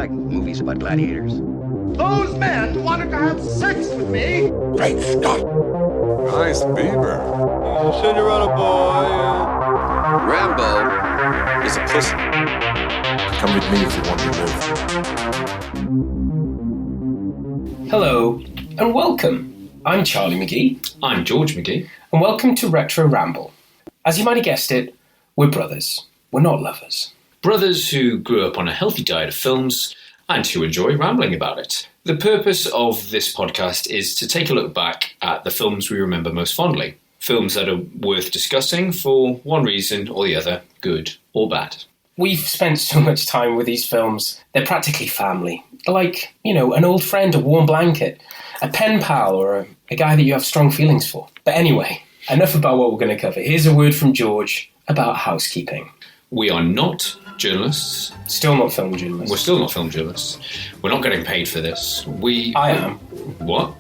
like movies about gladiators. Those men wanted to have sex with me. Great Scott! Nice beaver. He's a Cinderella boy. Ramble is a pussy. Come with me if you want to live. Hello, and welcome. I'm Charlie McGee. I'm George McGee. And welcome to Retro Ramble. As you might have guessed it, we're brothers. We're not lovers. Brothers who grew up on a healthy diet of films and who enjoy rambling about it. The purpose of this podcast is to take a look back at the films we remember most fondly. Films that are worth discussing for one reason or the other, good or bad. We've spent so much time with these films, they're practically family. Like, an old friend, a warm blanket, a pen pal, or a guy that you have strong feelings for. But anyway, enough about what we're going to cover. Here's a word from George about housekeeping. We are not journalists. Still not film journalists. We're still not film journalists. We're not getting paid for this. I am. What?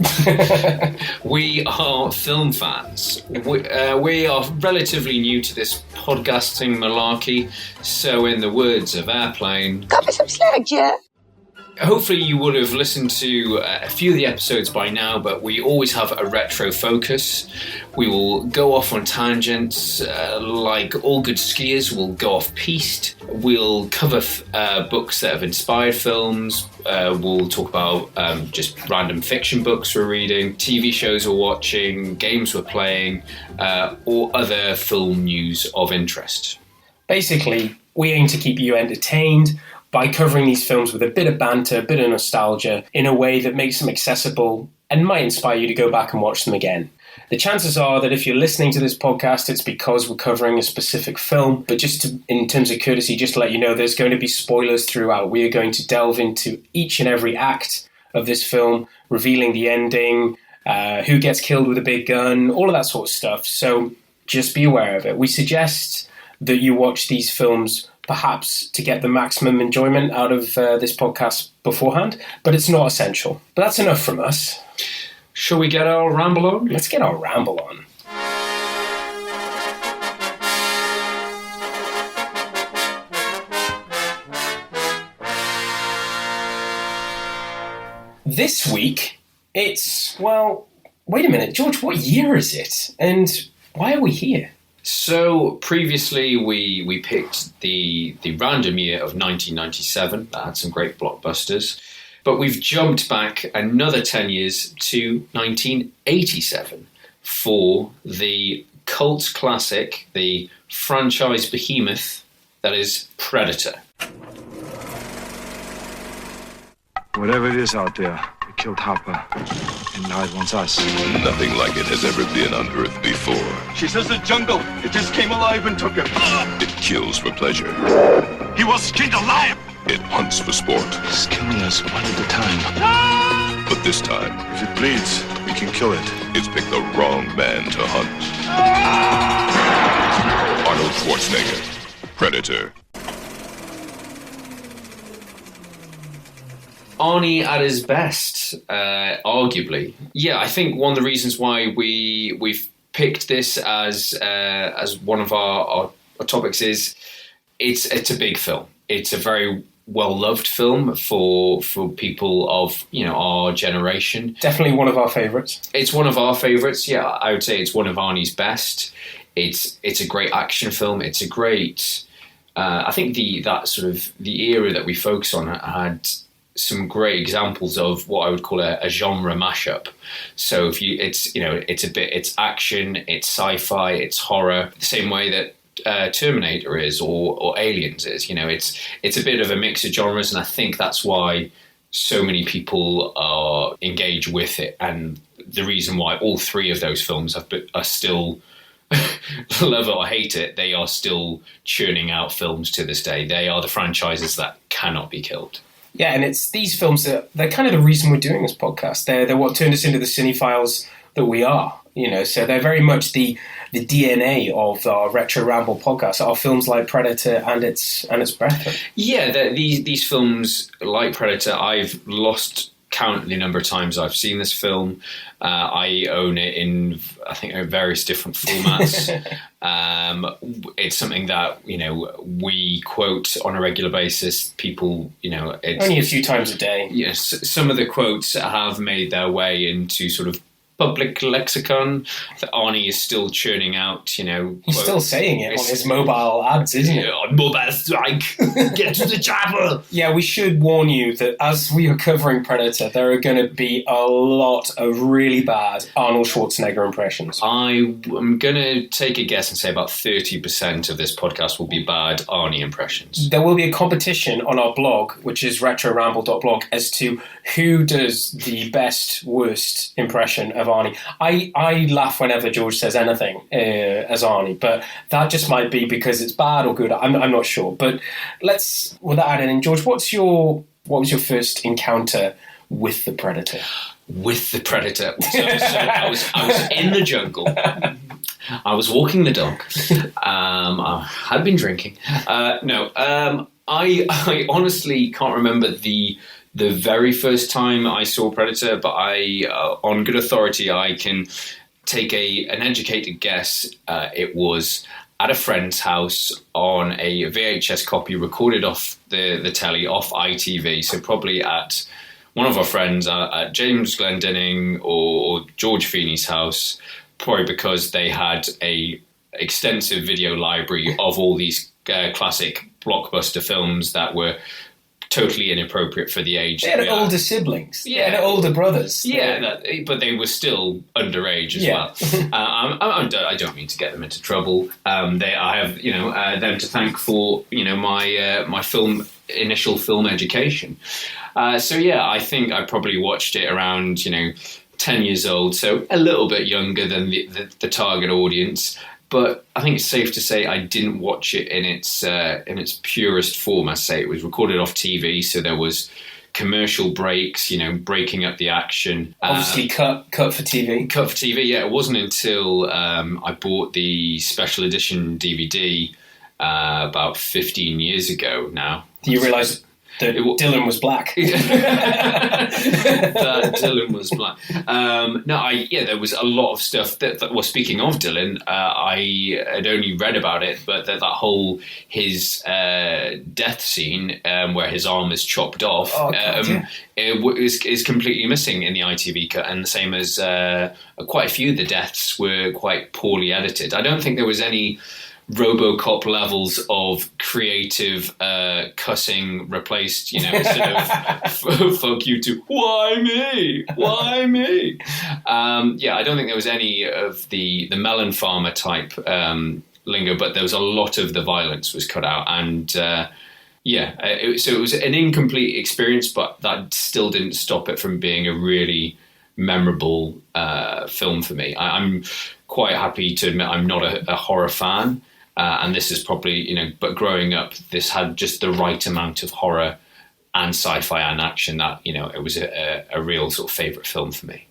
We are film fans. We are relatively new to this podcasting malarkey, so in the words of Airplane... Got me some slack, yeah? Hopefully you would have listened to a few of the episodes by now, but we always have a retro focus. We will go off on tangents, like all good skiers, we'll go off piste. We'll cover books that have inspired films. We'll talk about just random fiction books we're reading, TV shows we're watching, games we're playing, or other film news of interest. Basically, we aim to keep you entertained by covering these films with a bit of banter, a bit of nostalgia, in a way that makes them accessible and might inspire you to go back and watch them again. The chances are that if you're listening to this podcast, it's because we're covering a specific film, but in terms of courtesy, just to let you know, there's going to be spoilers throughout. We are going to delve into each and every act of this film, revealing the ending, who gets killed with a big gun, all of that sort of stuff. So just be aware of it. We suggest that you watch these films perhaps to get the maximum enjoyment out of this podcast beforehand, but it's not essential. But that's enough from us. Shall we get our ramble on? Let's get our ramble on. This week, wait a minute, George, what year is it? And why are we here? So previously we picked the random year of 1997. That had some great blockbusters. But we've jumped back another 10 years to 1987 for the cult classic, the franchise behemoth that is Predator. Whatever it is out there, it killed Hopper, and now it wants us. Nothing like it has ever been on Earth before. She says the jungle, it just came alive and took him. It kills for pleasure. He was skinned alive. It hunts for sport. It's killing us one at a time. But this time, If it bleeds, we can kill it. it's picked the wrong man to hunt. Arnold Schwarzenegger, Predator. Arnie at his best, arguably. Yeah, I think one of the reasons why we've picked this as one of our topics is it's a big film. It's a very well-loved film for people of our generation. Definitely one of our favourites. It's one of our favourites. Yeah, I would say it's one of Arnie's best. It's a great action film. It's a great. I think the era that we focus on had some great examples of what I would call a genre mashup. So it's action, it's sci-fi, it's horror, the same way that Terminator is or Aliens is. It's a bit of a mix of genres, and I think that's why so many people are engaged with it, and the reason why all three of those films are still love it or hate it, they are still churning out films to this day. They are the franchises that cannot be killed. Yeah, and it's these films they're kind of the reason we're doing this podcast. They're what turned us into the cinephiles that we are. So they're very much the DNA of our Retro Ramble podcast. Are films like Predator and its brethren. Yeah, these films like Predator, I've lost count the number of times I've seen this film. I own it in, I think, various different formats. It's something that, we quote on a regular basis. People, it's only a few times a day. Yes, some of the quotes have made their way into sort of public lexicon that Arnie is still churning out, He's quotes. still saying it on his mobile ads, isn't it? On mobile strike, get to the chapel. Yeah, we should warn you that as we are covering Predator, there are going to be a lot of really bad Arnold Schwarzenegger impressions. I'm going to take a guess and say about 30% of this podcast will be bad Arnie impressions. There will be a competition on our blog, which is retroramble.blog, as to who does the best, worst impression of Arnie. I laugh whenever George says anything as Arnie, but that just might be because it's bad or good. I'm not sure. But let's, without adding, George, what was your first encounter with the Predator? With the Predator. So I was in the jungle. I was walking the dog. I had been drinking. I honestly can't remember the very first time I saw Predator, but on good authority, I can take an educated guess. It was at a friend's house on a VHS copy recorded off the telly, off ITV, so probably at one of our friends at James Glendinning or George Feeney's house, probably because they had a extensive video library of all these classic blockbuster films that were totally inappropriate for the age. They had older siblings. Yeah. They had older brothers. Yeah, but they were still underage as well. I don't mean to get them into trouble. I have them to thank for my initial film education. I think I probably watched it around 10 years old, so a little bit younger than the target audience. But I think it's safe to say I didn't watch it in its purest form. I say it was recorded off TV, so there was commercial breaks, breaking up the action. Obviously, cut for TV. Cut for TV. Yeah, it wasn't until I bought the special edition DVD about 15 years ago now. Do you realise that Dylan was black? That Dylan was black. There was a lot of stuff well, speaking of Dylan, I had only read about it, but that whole his death scene where his arm is chopped off is completely missing in the ITV cut, and the same as quite a few of the deaths were quite poorly edited. I don't think there was any RoboCop levels of creative cussing replaced, sort of fuck you to why me? I don't think there was any of the melon farmer type lingo, but there was a lot of the violence was cut out, and so it was an incomplete experience, but that still didn't stop it from being a really memorable film for me. I'm quite happy to admit I'm not a horror fan. And this is probably, but growing up, this had just the right amount of horror and sci-fi and action that, it was a real sort of favourite film for me.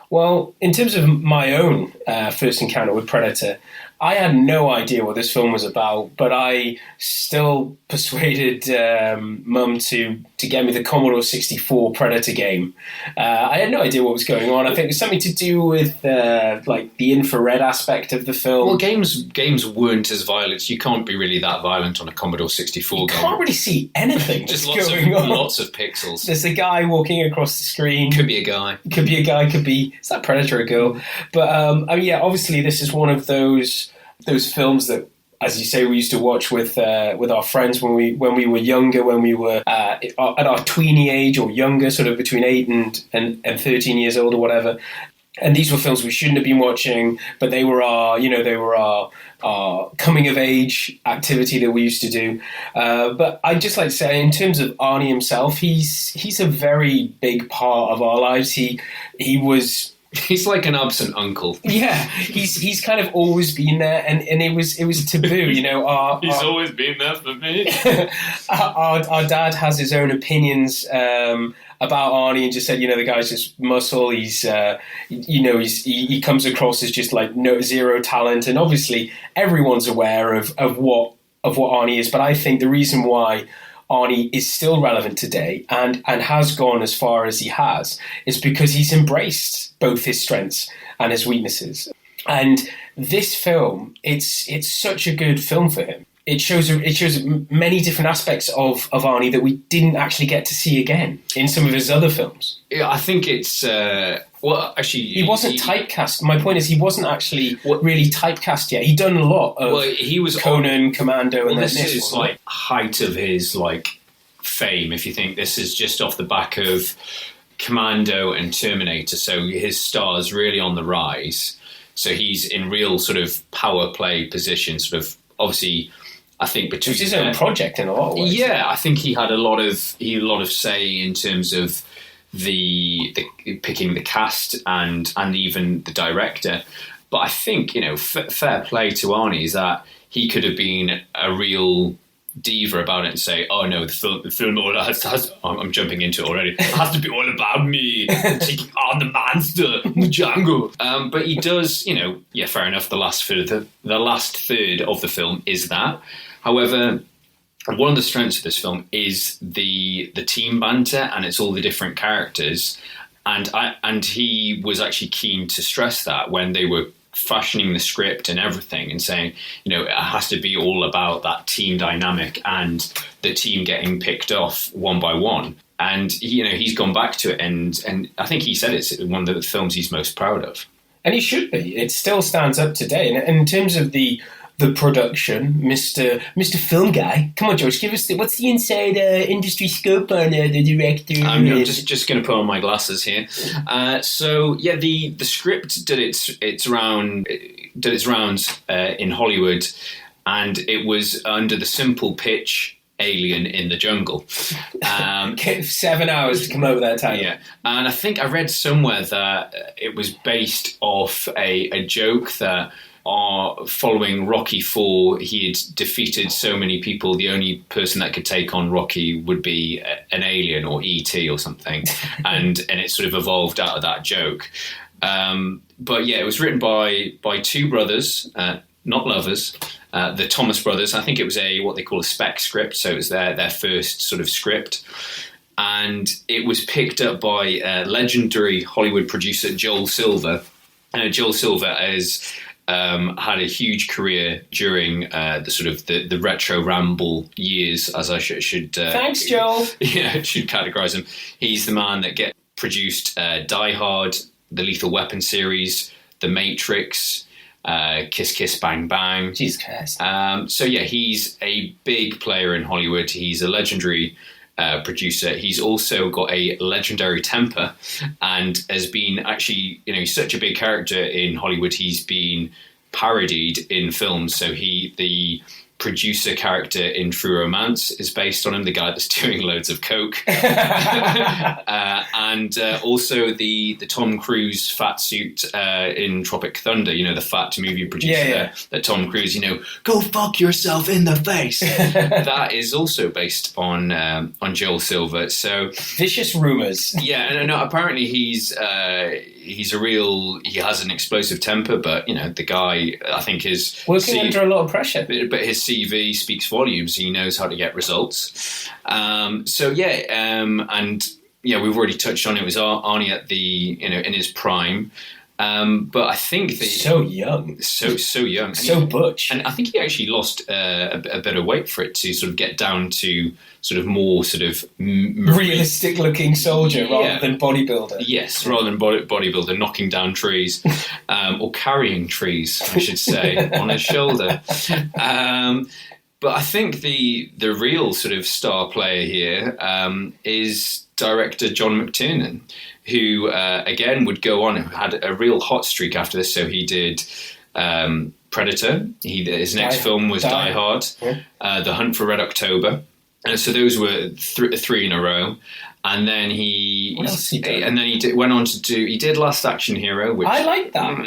Well, in terms of my own first encounter with Predator, I had no idea what this film was about, but I still persuaded Mum to get me the Commodore 64 Predator game. I had no idea what was going on. I think it was something to do with the infrared aspect of the film. Well, games weren't as violent. You can't be really that violent on a Commodore 64 game. You can't really see anything. Just going on. Lots of pixels. There's a guy walking across the screen. Could be a guy. Could be is that Predator a girl? But obviously this is one of those films that, as you say, we used to watch with our friends when we were younger, when we were at our tweeny age or younger, sort of between 8 and 13 years old or whatever. And these were films we shouldn't have been watching, but they were our coming of age activity that we used to do. But I'd just like to say, in terms of Arnie himself, he's a very big part of our lives. He's like an absent uncle. Yeah, he's kind of always been there, and it was taboo, He's always been there for me. our dad has his own opinions about Arnie, and just said, the guy's just muscle. He's he comes across as just like zero talent, and obviously everyone's aware of what Arnie is. But I think the reason why Arnie is still relevant today and has gone as far as he has is because he's embraced both his strengths and his weaknesses. And this film, it's such a good film for him. It shows many different aspects of Arnie that we didn't actually get to see again in some of his other films. Yeah, I think it's actually he wasn't typecast. My point is he wasn't actually really typecast yet. He'd done a lot of he was Conan, Commando, and this is like height of his like fame. If you think this is just off the back of Commando and Terminator, so his star is really on the rise. So he's in real sort of power play position, sort of obviously. I think between it's his own project in a lot of ways. Yeah, I think he had a lot of say in terms of the picking the cast and even the director. But I think fair play to Arnie is that he could have been a real diva about it and say, "Oh no, the film all has I'm jumping into it already. It has to be all about me taking on the monster in the jungle." But he does, fair enough. The last third of the film is that. However, one of the strengths of this film is the team banter, and it's all the different characters. And he was actually keen to stress that when they were fashioning the script and everything, and saying, it has to be all about that team dynamic and the team getting picked off one by one. And he's gone back to it, and I think he said it's one of the films he's most proud of. And he should be. It still stands up today. And in terms of the production, Mr. Film Guy. Come on, George, give us what's the inside industry scope on the director? I'm just going to put on my glasses here. The script did its rounds in Hollywood, and it was under the simple pitch Alien in the Jungle. 7 hours to come over that time. Yeah, and I think I read somewhere that it was based off a joke that following Rocky IV, he had defeated so many people, the only person that could take on Rocky would be an alien or E.T. or something. and it sort of evolved out of that joke. But yeah, it was written by two brothers, not lovers, the Thomas brothers. I think it was what they call a spec script, so it was their first sort of script. And it was picked up by legendary Hollywood producer Joel Silver. Joel Silver had a huge career during the retro Ramble years, as I should thanks, Joel. Should categorize him. He's the man that produced Die Hard, the Lethal Weapon series, The Matrix, Kiss Kiss Bang Bang. Jesus Christ. He's a big player in Hollywood. He's a legendary producer. He's also got a legendary temper, and has been actually, he's such a big character in Hollywood. He's been parodied in films. So the producer character in True Romance is based on him, the guy that's doing loads of coke. And also the Tom Cruise fat suit in Tropic Thunder, the fat movie producer that Tom Cruise, go fuck yourself in the face. That is also based on Joel Silver. So vicious rumours. Yeah, no, apparently he has an explosive temper, but the guy, I think, is working under a lot of pressure. But his CV speaks volumes. He knows how to get results. We've already touched on it. It was Arnie at in his prime. But I think so young, so butch, and I think he actually lost a bit of weight for it to sort of get down to sort of more sort of realistic looking soldier rather than bodybuilder. Yes, rather than bodybuilder knocking down trees or carrying trees, I should say, on his shoulder. But I think the real sort of star player here is director John McTiernan, who again would go on and had a real hot streak after this. So he did Predator. His next film was Die Hard, The Hunt for Red October. And so those were three in a row. And then he went on to do. He did Last Action Hero, which I like that.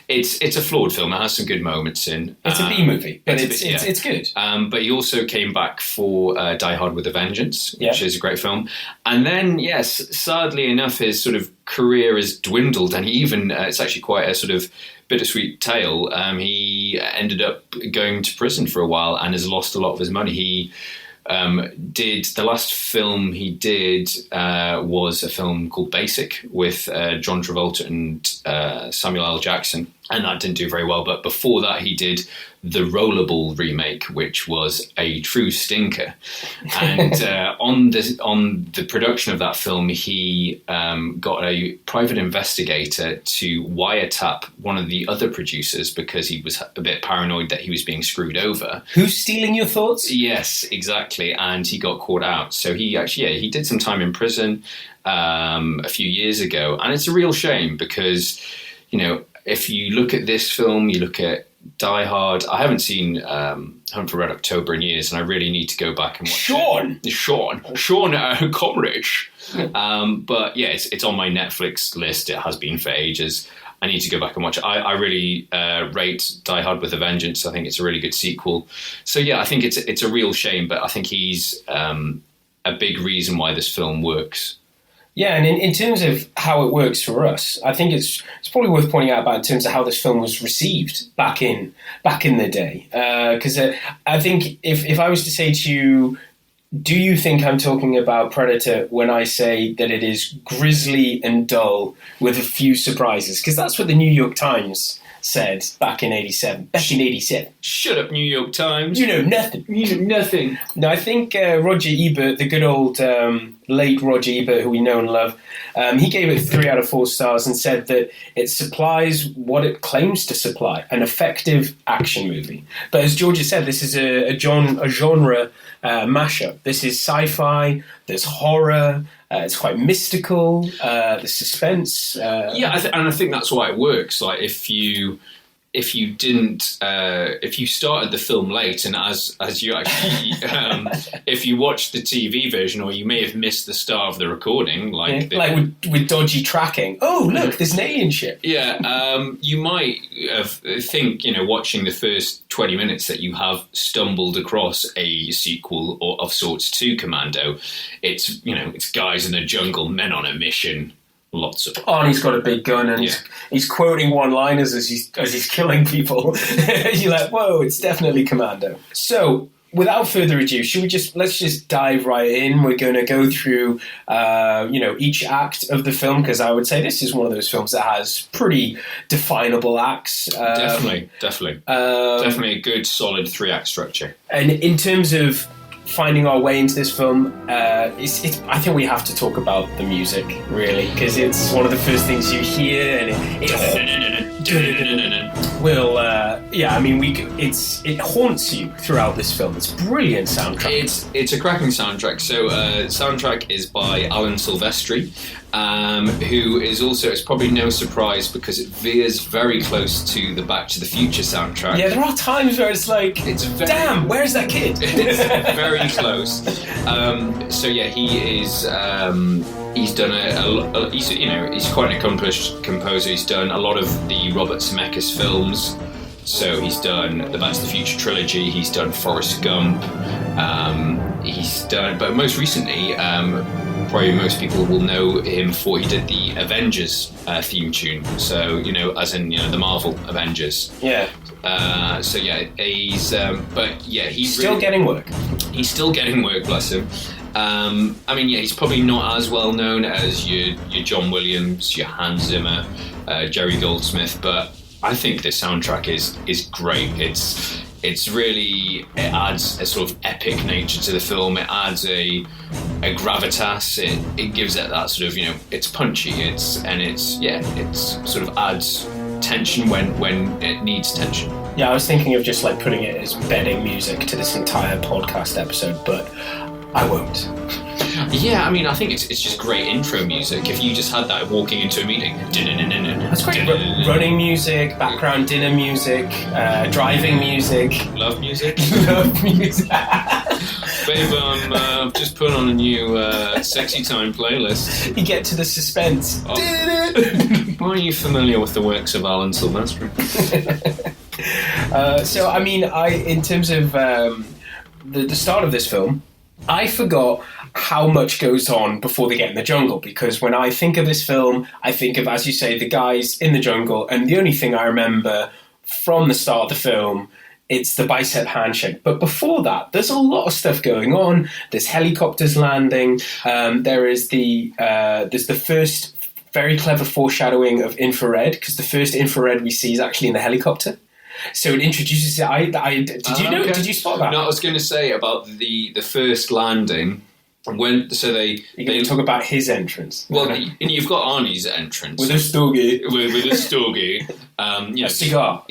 It's a flawed film. It has some good moments in. It's a B movie, but it's good. But he also came back for Die Hard with a Vengeance, which is a great film. And then, sadly enough, his sort of career has dwindled, and he even it's actually quite a sort of bittersweet tale. He ended up going to prison for a while and has lost a lot of his money. He did the last film he did was a film called Basic with John Travolta and Samuel L. Jackson, and that didn't do very well. But before that, he did the Rollerball remake, which was a true stinker. And on the production of that film, he got a private investigator to wiretap one of the other producers because he was a bit paranoid that he was being screwed over. Who's stealing your thoughts? Yes, exactly. And he got caught out. So he actually, he did some time in prison a few years ago. And it's a real shame because, you know, if you look at this film, you look at Die Hard. I haven't seen Hunt for Red October in years, and I really need to go back and watch it. Sean, Comrich. But yeah, it's on my Netflix list. It has been for ages. I need to go back and watch it. I really rate Die Hard with a Vengeance. I think it's a really good sequel. So yeah, I think it's a real shame, but I think he's a big reason why this film works. Yeah, and in terms of how it works for us, I think it's probably worth pointing out about in terms of how this film was received back in the day. Because I think if I was to say to you, do you think I'm talking about Predator when I say that it is grisly and dull with a few surprises? Because that's what the New York Times said back in 87. Shut up, New York Times. You know nothing. You know nothing. No, I think Roger Ebert, the good old late Roger Ebert, who we know and love, he gave it 3 out of 4 stars and said that it supplies what it claims to supply, an effective action movie. But as Georgia said, this is a genre mashup. This is sci-fi, there's horror, it's quite mystical, there's suspense. Yeah, and I think that's why it works. Like if you started the film late, and as you actually, if you watched the TV version, or you may have missed the start of the recording, like with dodgy tracking. Oh, look, there's an alien ship. Yeah, you might think, watching the first 20 minutes that you have stumbled across a sequel of sorts to Commando. It's guys in the jungle, men on a mission. Lots of. Oh, and he's got a big gun, and he's quoting one-liners as he's killing people. You're like, whoa, it's definitely Commando. So, without further ado, let's just dive right in. We're going to go through, each act of the film, because I would say this is one of those films that has pretty definable acts. Definitely a good, solid 3-act structure. And in terms of finding our way into this film, I think we have to talk about the music, really, because it's one of the first things you hear, and it haunts you throughout this film. It's a brilliant soundtrack. It's a cracking soundtrack. So soundtrack is by Alan Silvestri, who is also, it's probably no surprise because it veers very close to the Back to the Future soundtrack. Yeah, there are times where it's like, damn, where's that kid? It's very close. So yeah, he is. He's done he's quite an accomplished composer. He's done a lot of the Robert Zemeckis films. So he's done the Back to the Future trilogy. He's done Forrest Gump. But most recently, probably most people will know him for he did the Avengers theme tune. So as in the Marvel Avengers. Yeah. He's still getting work. He's still getting work, bless him. He's probably not as well known as your John Williams, your Hans Zimmer, Jerry Goldsmith, but I think this soundtrack is great. It's really, it adds a sort of epic nature to the film. It adds a gravitas. It gives it that sort of, it's punchy. It sort of adds tension when it needs tension. Yeah, I was thinking of just putting it as bedding music to this entire podcast episode, but I won't. Yeah, I think it's just great intro music. If you just had that walking into a meeting. That's great. Running music, background dinner music, driving music. Love music? Love music. Babe, I've just put on a new Sexy Time playlist. You get to the suspense. Oh. Are you familiar with the works of Alan Silvestri? In terms of the start of this film, I forgot how much goes on before they get in the jungle, because when I think of this film, I think of, as you say, the guys in the jungle, and the only thing I remember from the start of the film it's the bicep handshake. But before that, there's a lot of stuff going on. There's helicopters landing. There's the first very clever foreshadowing of infrared, because the first infrared we see is actually in the helicopter. So it introduces it. Did you know? Okay. Did you spot that? No, I was going to say about the first landing. You're going to talk about his entrance. Well, you've got Arnie's entrance with a stogie. With a stogie. A cigar.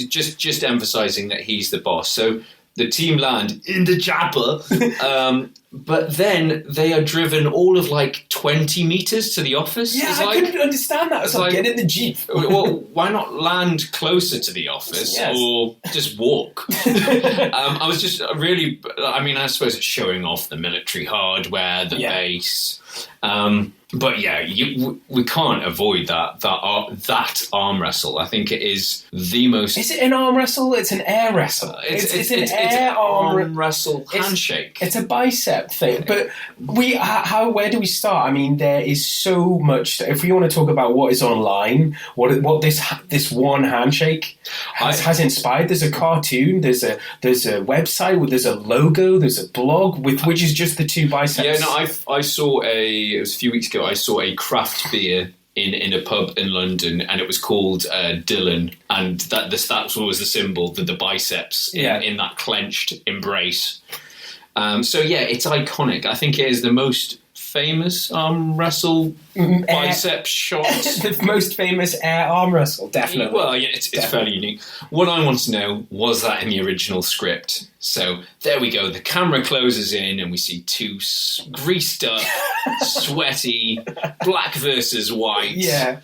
Just emphasising that he's the boss. So the team land in the chopper, but then they are driven all of 20 metres to the office. Yeah, I couldn't understand that. It's like, get in the Jeep. Well, why not land closer to the office or just walk? I was just really, I suppose it's showing off the military hardware, the base. But yeah, we can't avoid that arm wrestle. I think it is the most. Is it an arm wrestle? It's an air wrestle. It's an air arm wrestle handshake. It's a bicep thing. But where do we start? I mean, there is so much. If we want to talk about what is online, what this one handshake has inspired. There's a cartoon. There's a website. There's a logo. There's a blog which is just the two biceps. Yeah, no, I saw it was a few weeks ago. I saw a craft beer in a pub in London, and it was called Dylan, and that was the symbol, the biceps in that clenched embrace. So yeah, it's iconic. I think it is the most famous arm wrestle bicep shot. The most famous air arm wrestle, definitely. Well, yeah, it's fairly unique. What I want to know, was that in the original script? So there we go. The camera closes in and we see two greased up, sweaty, black versus white,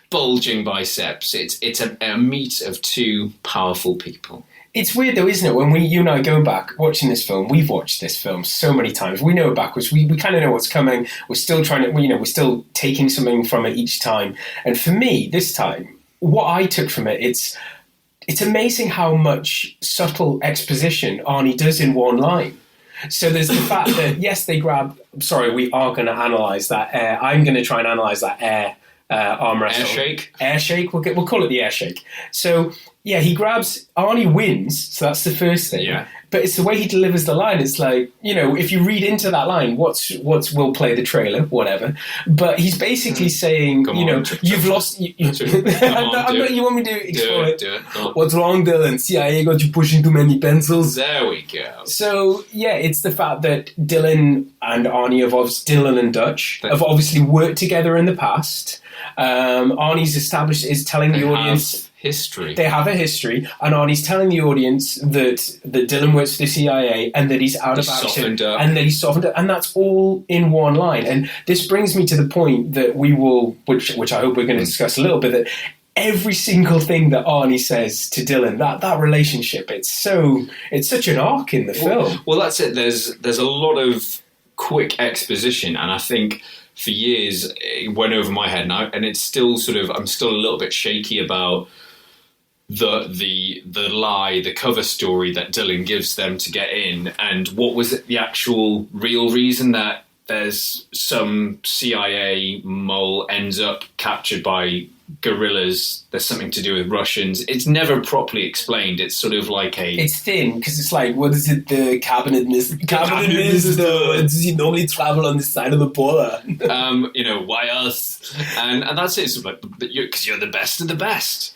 bulging biceps. It's a meet of two powerful people. It's weird though, isn't it? When you and I go back watching this film, we've watched this film so many times. We know it backwards. We kind of know what's coming. We're still we're still taking something from it each time. And for me, this time, what I took from it, it's amazing how much subtle exposition Arnie does in one line. So there's the fact that, yes, we are going to analyse that air. I'm going to try and analyse that air arm wrestle. Air shake. We'll call it the air shake. So, yeah, he grabs, Arnie wins, so that's the first thing. Yeah. But it's the way he delivers the line. It's like, if you read into that line, we'll play the trailer, whatever. But he's basically saying, you've lost. You want me to explore it? Do it. What's wrong, Dylan? CIA got you pushing too many pencils. There we go. So, yeah, it's the fact that Dylan and Arnie Dylan and Dutch have obviously worked together in the past. Arnie's is telling the audience. They have a history, and Arnie's telling the audience that Dylan works for the CIA and that he's out of action, and that he's softened up, and that's all in one line. And this brings me to the point that we will, which I hope we're going to discuss a little bit, that every single thing that Arnie says to Dylan, that relationship, it's such an arc in the film. Well, that's it. There's a lot of quick exposition, and I think for years it went over my head now, and it's still I'm still a little bit shaky about the lie, the cover story that Dylan gives them to get in, and what was it, the actual real reason that there's some CIA mole ends up captured by guerrillas. There's something to do with Russians. It's never properly explained. It's sort of like it's thin, because it's like, what is it, the cabinet minister? Does he normally travel on this side of the border? Why us? And that's it. It's like, because you're the best of the best.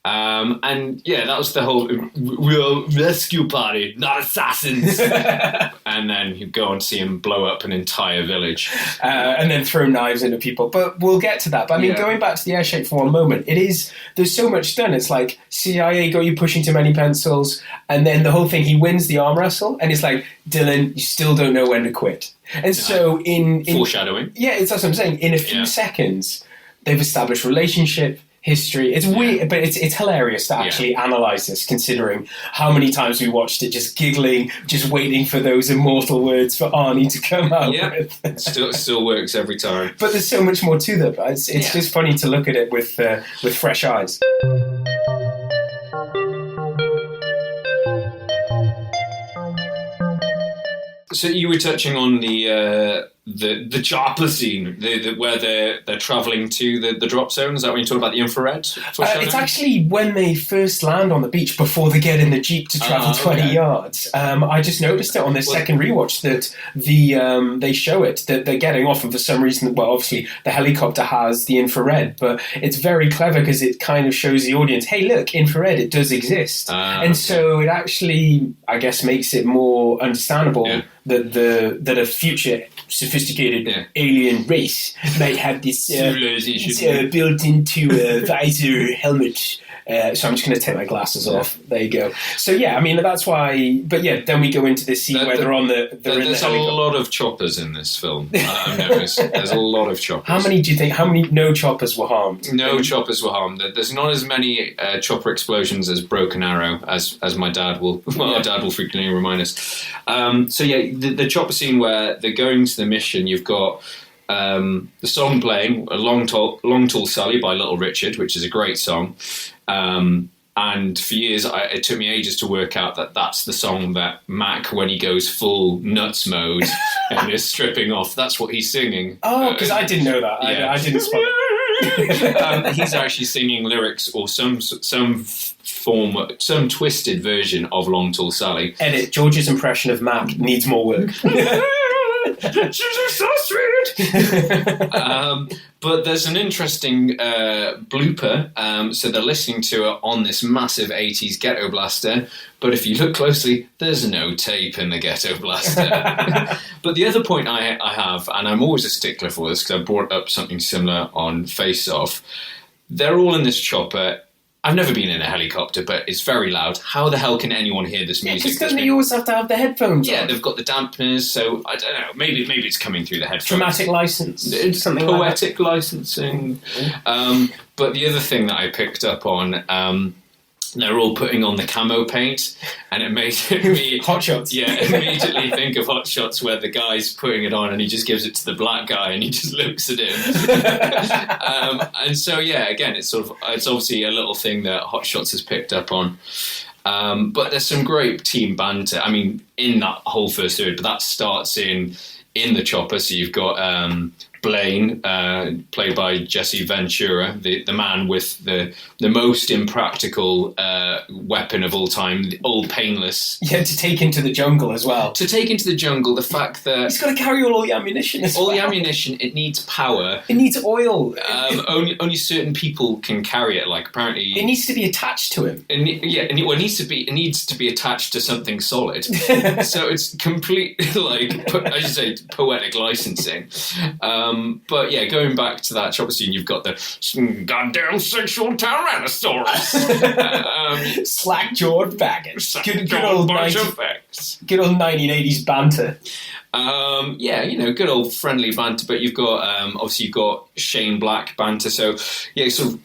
And yeah, that was the whole, we're a rescue party, not assassins. And then you go and see him blow up an entire village. And then throw knives into people. But we'll get to that. But I mean, going back to the air shake for one moment, there's so much done. It's like, CIA got you pushing too many pencils. And then the whole thing, he wins the arm wrestle. And it's like, Dylan, you still don't know when to quit. And so in foreshadowing. Yeah, that's what I'm saying. In a few seconds, they've established relationship, history. It's weird, but it's hilarious to actually analyse this, considering how many times we watched it, just giggling, just waiting for those immortal words for Arnie to come out with. still works every time. But there's so much more to that. It's just funny to look at it with fresh eyes. So you were touching on the the chopper scene, where they're travelling to the drop zone. Is that when you're talking about the infrared? It's actually when they first land on the beach before they get in the Jeep to travel 20 yards. I just noticed it on this second rewatch that they show it, that they're getting off, and for some reason, well, obviously the helicopter has the infrared, but it's very clever because it kind of shows the audience, hey, look, infrared, it does exist. So it actually, I guess, makes it more understandable that a future sophisticated alien race might have this built into a visor helmet. So I'm just going to take my glasses off. There you go. So yeah, I mean that's why. But yeah, then we go into this scene where they're on the. There's a lot of choppers in this film. I've noticed. There's a lot of choppers. How many do you think? How many no choppers were harmed? No choppers were harmed. There's not as many chopper explosions as Broken Arrow, as my dad will. Well, our dad will frequently remind us. So yeah, the chopper scene where they're going to the mission. You've got. The song playing, Long Tall Sally by Little Richard, which is a great song. And for years, it took me ages to work out that that's the song that Mac, when he goes full nuts mode and is stripping off, that's what he's singing. Oh, because I didn't know that. Yeah. I didn't spot it. He's actually singing lyrics or some twisted version of Long Tall Sally. Edit, George's impression of Mac needs more work. She's so sweet. But there's an interesting blooper. So they're listening to it on this massive 80s ghetto blaster. But if you look closely, there's no tape in the ghetto blaster. But the other point I have, and I'm always a stickler for this because I brought up something similar on Face Off, they're all in this chopper. I've never been in a helicopter, but it's very loud. How the hell can anyone hear this music? Because you always have to have the headphones on. They've got the dampeners, so I don't know. Maybe it's coming through the headphones. Dramatic license. It's something poetic like licensing. But the other thing that I picked up on, they're all putting on the camo paint, and it made me Hot Shots. Yeah, immediately think of Hot Shots, where the guy's putting it on and he just gives it to the black guy and he just looks at him. And so yeah, again, it's obviously a little thing that Hot Shots has picked up on. But there's some great team banter. I mean, in that whole first third, but that starts in the chopper. So you've got Blaine, played by Jesse Ventura, the man with the most impractical weapon of all time, all painless. Yeah, to take into the jungle as well. To take into the jungle, the fact that... He's got to carry all the ammunition as well. All the ammunition, it needs power. It needs oil. Only certain people can carry it, like apparently... It needs to be attached to him. It needs to be attached to something solid. So it's complete, like, as you say, poetic licensing. But yeah, going back to that chopper scene, you've got the goddamn sexual Tyrannosaurus. Slack-jawed faggots. Good old bunch of facts. Good old 1980s banter. Good old friendly banter. But you've got obviously you've got Shane Black banter. So yeah, sort of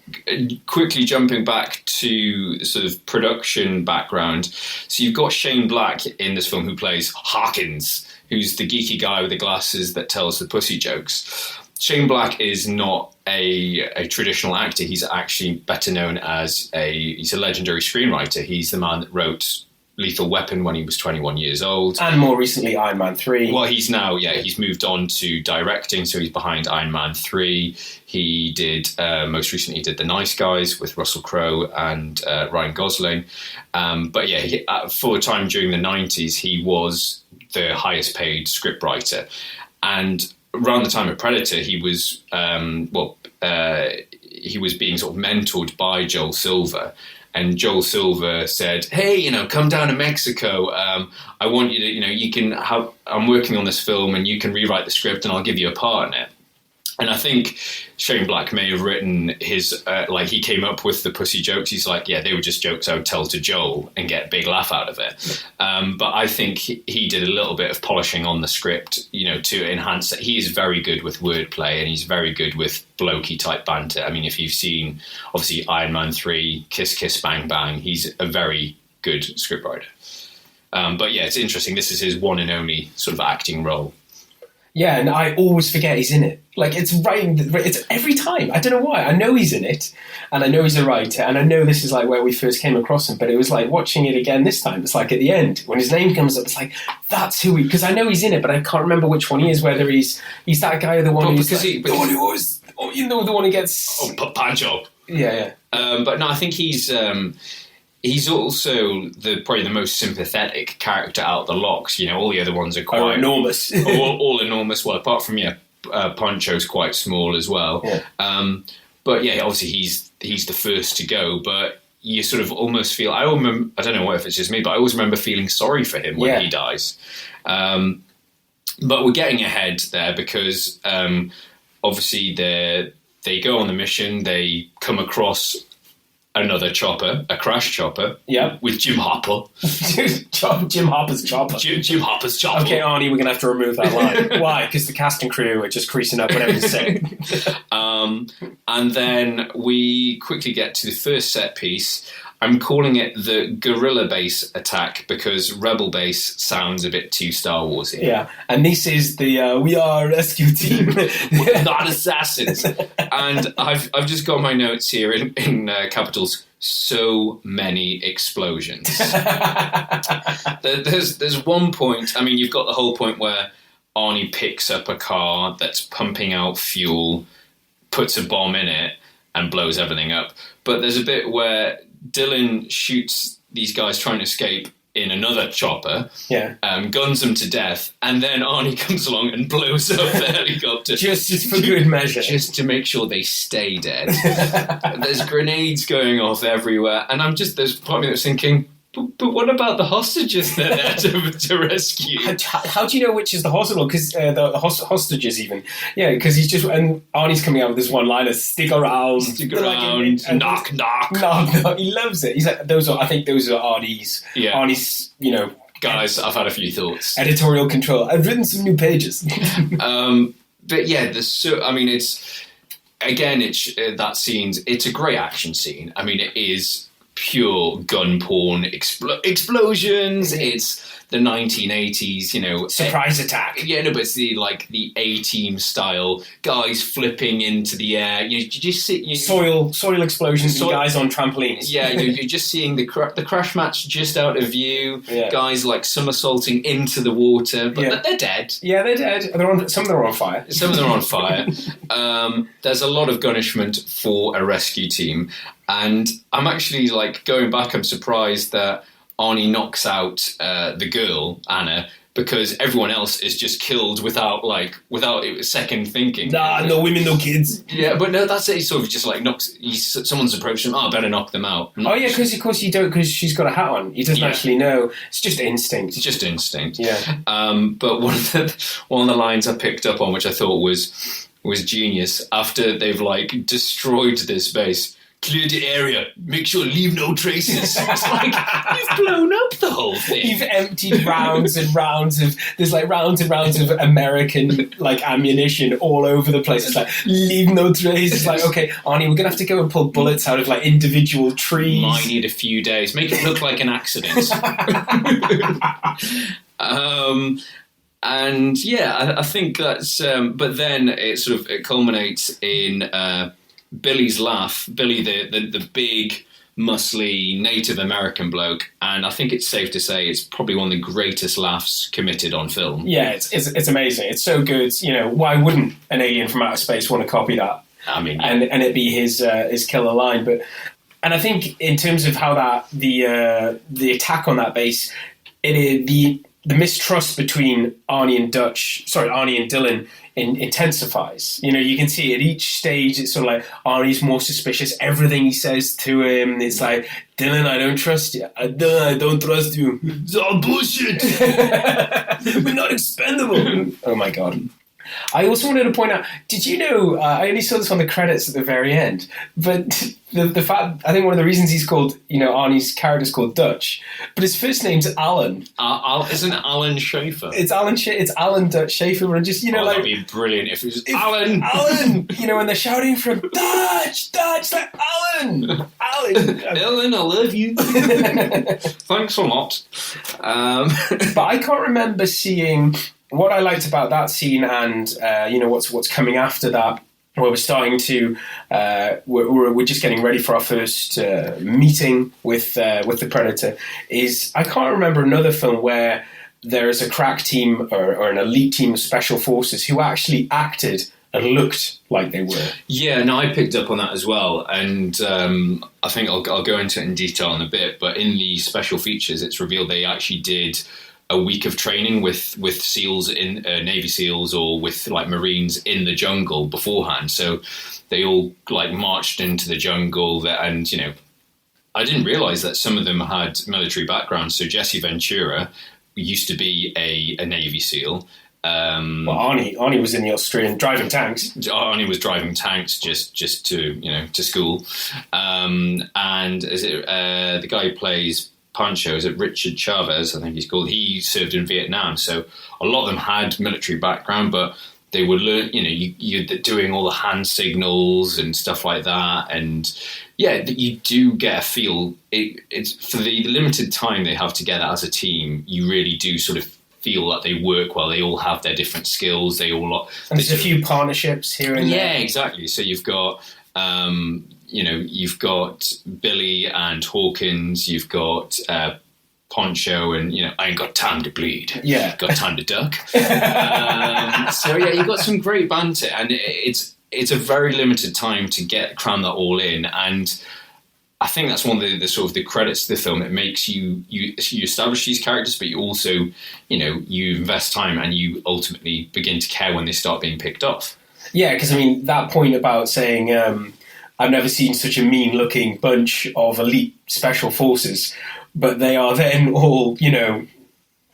quickly jumping back to the sort of production background. So you've got Shane Black in this film who plays Hawkins, who's the geeky guy with the glasses that tells the pussy jokes. Shane Black is not a traditional actor. He's actually better known as he's a legendary screenwriter. He's the man that wrote Lethal Weapon when he was 21 years old. And more recently, Iron Man 3. Well, he's moved on to directing, so he's behind Iron Man 3. He did, most recently, he did The Nice Guys with Russell Crowe and Ryan Gosling. But yeah, for a time during the 90s, he was the highest paid scriptwriter. And around the time of Predator, he was being sort of mentored by Joel Silver. And Joel Silver said, hey, come down to Mexico. I want you to, I'm working on this film and you can rewrite the script and I'll give you a part in it. And I think Shane Black may have written his, he came up with the pussy jokes. He's like, yeah, they were just jokes I would tell to Joel and get a big laugh out of it. But I think he did a little bit of polishing on the script, to enhance it. He is very good with wordplay and he's very good with blokey type banter. I mean, if you've seen, obviously, Iron Man 3, Kiss Kiss Bang Bang, he's a very good scriptwriter. But yeah, it's interesting. This is his one and only sort of acting role. Yeah, and I always forget he's in it. Like, it's every time. I don't know why. I know he's in it, and I know he's a writer, and I know this is like where we first came across him, but it was like watching it again this time. It's like at the end, when his name comes up, it's like, that's who because I know he's in it, but I can't remember which one he is, whether he's that guy or the one who's the one who always, the one who gets... Oh, Pancho. Yeah. But no, I think he's also probably the most sympathetic character out of the locks. All the other ones are quite enormous. all enormous. Well, apart from Pancho's quite small as well. Yeah. But yeah, obviously he's the first to go. But you sort of almost feel. I don't know if it's just me, but I always remember feeling sorry for him when he dies. But we're getting ahead there because obviously they go on the mission. They come across another chopper, a crash chopper. Yeah. With Jim Hopper. Jim Hopper's chopper. Jim Hopper's chopper. Okay, Arnie, we're going to have to remove that line. Why? Because the cast and crew are just creasing up whenever you say it. And then we quickly get to the first set piece. I'm calling it the guerrilla base attack because rebel base sounds a bit too Star Warsy. Yeah, and this is the we are rescue team, not assassins. And I've just got my notes here in capitals. So many explosions. There's one point. I mean, you've got the whole point where Arnie picks up a car that's pumping out fuel, puts a bomb in it, and blows everything up. But there's a bit where Dylan shoots these guys trying to escape in another chopper, guns them to death, and then Arnie comes along and blows up the helicopter. just for good measure. Just to make sure they stay dead. There's grenades going off everywhere, and there's part of me that's thinking, but what about the hostages they're there to rescue? How do you know which is the hospital? Because the hostages even. Yeah, because he's just... And Arnie's coming out with this one-liner, stick around. Stick around, knock, knock. No, he loves it. He's like, I think those are Arnie's. Yeah. Arnie's, Guys, I've had a few thoughts. Editorial control. I've written some new pages. But yeah, it's... Again, that scene's... It's a great action scene. I mean, it is... pure gun porn explosions. It's the 1980s, surprise attack. Yeah, no, but it's the A-Team style guys flipping into the air. You just see soil explosions and guys on trampolines. Yeah, you're just seeing the crash mats just out of view. Yeah. Guys somersaulting into the water, but they're dead. Yeah, they're dead. Some of them are on fire. Some of them are on fire. There's a lot of gunishment for a rescue team. And I'm actually going back, I'm surprised that Arnie knocks out the girl, Anna, because everyone else is just killed without second thinking. Nah, no women, no kids. Yeah, but no, that's it. He sort of just knocks. Someone's approached him. Oh, I better knock them out. Oh yeah, because of course you don't, because she's got a hat on. He doesn't actually know. It's just instinct. It's just instinct. Yeah. But one of the lines I picked up on, which I thought was genius, after they've destroyed this base. Clear the area. Make sure leave no traces. It's you've blown up the whole thing. You've emptied rounds and rounds of... There's rounds and rounds of American ammunition all over the place. It's leave no traces. It's okay, Arnie, we're going to have to go and pull bullets out of individual trees. Might need a few days. Make it look like an accident. And yeah, I think that's... but then it culminates in... Billy's laugh. Billy, the big, muscly Native American bloke, and I think it's safe to say it's probably one of the greatest laughs committed on film. Yeah, it's amazing. It's so good. Why wouldn't an alien from outer space want to copy that? I mean, and it be his killer line. And I think in terms of how the attack on that base, the mistrust between Arnie and Dylan intensifies. You can see at each stage it's sort of Arnie's more suspicious. Everything he says to him, it's Dylan, I don't trust you. Dylan, I don't trust you. It's all bullshit. We're not expendable. Oh my God. I also wanted to point out, did you know, I only saw this on the credits at the very end, but the fact, I think one of the reasons he's called, Arnie's character's called Dutch, but his first name's Alan. Isn't Alan Schaefer? It's Alan Dutch Schaefer, and just, that'd be brilliant if it was Alan! Alan! When they're shouting for him, Dutch! Alan! Ellen, I love you. Thanks a lot. But I can't remember seeing... what I liked about that scene, and what's coming after that, where we're starting to we're just getting ready for our first meeting with the Predator, is I can't remember another film where there is a crack team or an elite team of special forces who actually acted and looked like they were. Yeah, no, I picked up on that as well, and I think I'll go into it in detail in a bit. But in the special features, it's revealed they actually did a week of training with SEALs in Navy SEALs or with like Marines in the jungle beforehand. So they all like marched into the jungle, and I didn't realise that some of them had military backgrounds. So Jesse Ventura used to be a Navy SEAL. Arnie was in the Australian driving tanks. Arnie was driving tanks just to school. And is it the guy who plays Pancho, is it Richard Chavez, I think he's called? He served in Vietnam, so a lot of them had military background, but they would learn, you're doing all the hand signals and stuff like that, and yeah, you do get a feel. It's for the limited time they have together as a team, you really do sort of feel that they work well. They all have their different skills. There's a few partnerships here and there. Yeah, exactly. So you've got you've got Billy and Hawkins, you've got Poncho, and I ain't got time to bleed. Yeah, got time to duck. So yeah, you've got some great banter, and it's a very limited time to cram that all in. And I think that's one of the sort of the credits to the film. It makes you establish these characters, but you also you invest time, and you ultimately begin to care when they start being picked off. Yeah, because that point about saying I've never seen such a mean-looking bunch of elite special forces, but they are then all,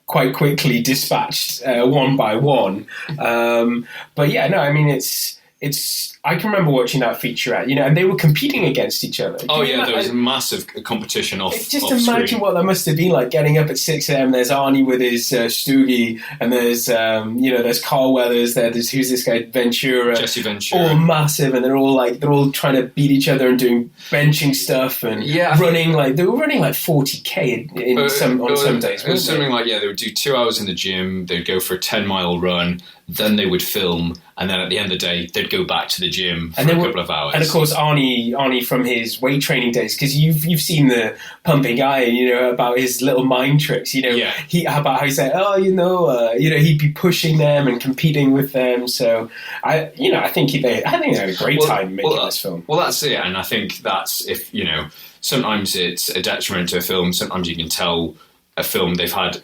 quite quickly dispatched one by one. But yeah, no, it's. I can remember watching that featurette, and they were competing against each other. Oh yeah, there was a massive competition off. Just off imagine screen. what that must have been like, getting up at 6 a.m. There's Arnie with his Stoogie, and there's there's Carl Weathers. There's who's this guy, Ventura, Jesse Ventura, all massive, and they're all trying to beat each other and doing benching stuff and running they were running like 40k on some days. It was something like they would do 2 hours in the gym. They'd go for a 10-mile run. Then they would film, and then at the end of the day, they'd go back to the gym for a couple of hours. And of course, Arnie from his weight training days, because you've seen the Pumping Iron, about his little mind tricks. About how he said, he'd be pushing them and competing with them. So I think they had a great time making this film. Well, that's it, and I think that's sometimes it's a detriment to a film. Sometimes you can tell a film they've had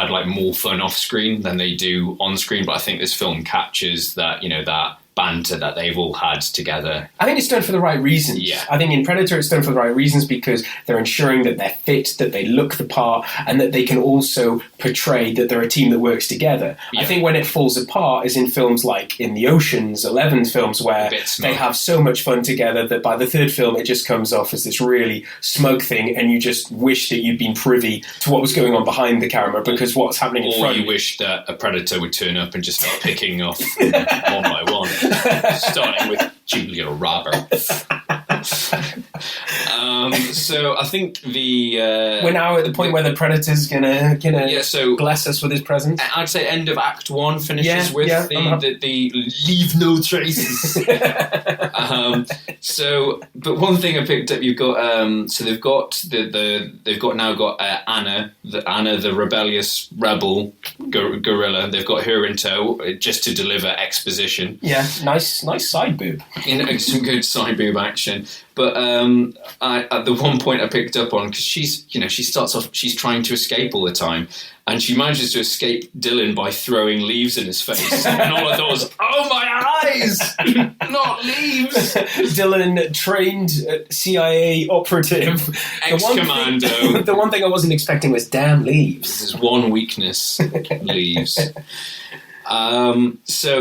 like more fun off screen than they do on screen, but I think this film captures that that banter that they've all had together. I think it's done for the right reasons. Yeah. I think in Predator it's done for the right reasons, because they're ensuring that they're fit, that they look the part, and that they can also portray that they're a team that works together. Yeah. I think when it falls apart is in films like in the Ocean's 11 films, where they have so much fun together that by the third film it just comes off as this really smug thing, and you just wish that you'd been privy to what was going on behind the camera, because what's happening in front. Or you wish that a Predator would turn up and just start picking off one by one. Starting with Julia Roberts. So I think we're now at the point where the Predator's gonna bless us with his presence. I'd say end of Act 1 finishes with the leave no traces. But one thing I picked up, you've got so they've got Anna the rebellious rebel guerrilla. They've got her in tow just to deliver exposition. Yeah, nice side boob. Some good side boob action. But at the one point I picked up on, because she starts off, she's trying to escape all the time, and she manages to escape Dylan by throwing leaves in his face. And all I thought was, oh my eyes, not leaves. Dylan, trained CIA operative, ex-commando. The one thing I wasn't expecting was damn leaves. This is one weakness, leaves. So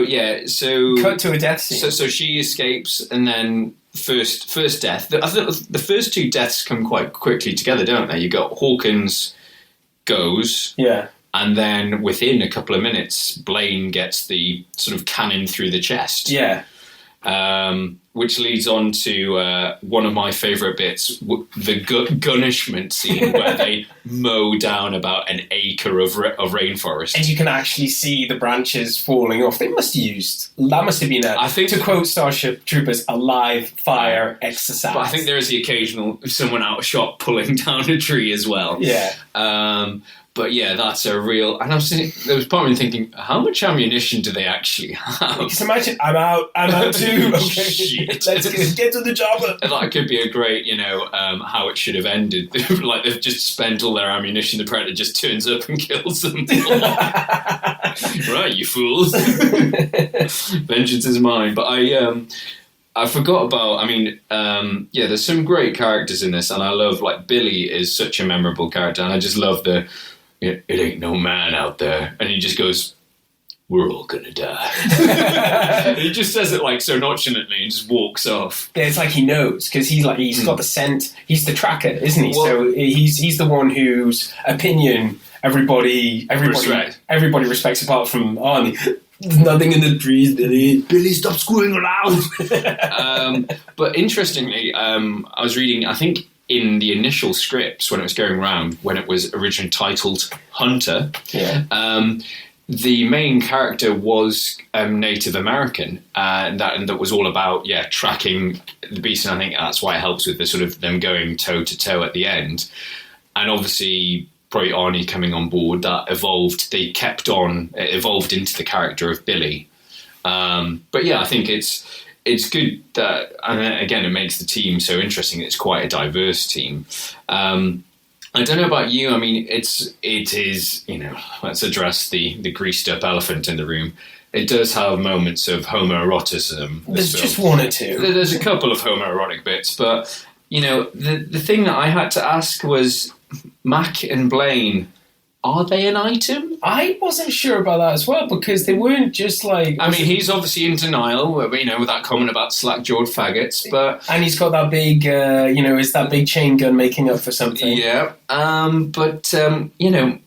cut to a death scene. So she escapes, and then first death. I think the first two deaths come quite quickly together, don't they? You got Hawkins goes, and then within a couple of minutes, Blaine gets the sort of cannon through the chest. Yeah. which leads on to one of my favourite bits, the gunnishment scene where they mow down about an acre of rainforest. And you can actually see the branches falling off. That must have been I think, to quote Starship Troopers, a live fire exercise. But I think there is the occasional someone out of shot pulling down a tree as well. Yeah. But yeah, that's a real... And there was part of me thinking, how much ammunition do they actually have? Because imagine, I'm out too. Okay. Shit. Let's get to the chopper. That could be a great, how it should have ended. Like, they've just spent all their ammunition, the Predator just turns up and kills them. Right, you fools. Vengeance is mine. But I forgot about, there's some great characters in this, and I love, like, Billy is such a memorable character, and I just love it ain't no man out there. And he just goes, we're all gonna die. He just says it, like, so nonchalantly and just walks off. Yeah, it's like he knows, because he's got the scent. He's the tracker, isn't he? Well, so he's the one whose opinion everybody respects apart from Arnie. There's nothing in the trees, Billy. Billy, stop screwing around. But interestingly, I was reading, I think in the initial scripts when it was going around, when it was originally titled Hunter, the main character was Native American, and that was all about tracking the beast, and I think that's why it helps with the sort of them going toe to toe at the end. And obviously, probably Arnie coming on board, that evolved. They kept on, it evolved into the character of Billy. But yeah, I think it's good that, and again, it makes the team so interesting. It's quite a diverse team. I don't know about you. I mean, it is, let's address the greased up elephant in the room. It does have moments of homoeroticism. There's just one or two. There's a couple of homoerotic bits, but, the thing that I had to ask was, Mac and Blaine, are they an item? I wasn't sure about that as well, because they weren't just like... I mean, he's obviously in denial, with that comment about slack-jawed faggots, but... And he's got that big, is that big chain gun making up for something? Yeah, but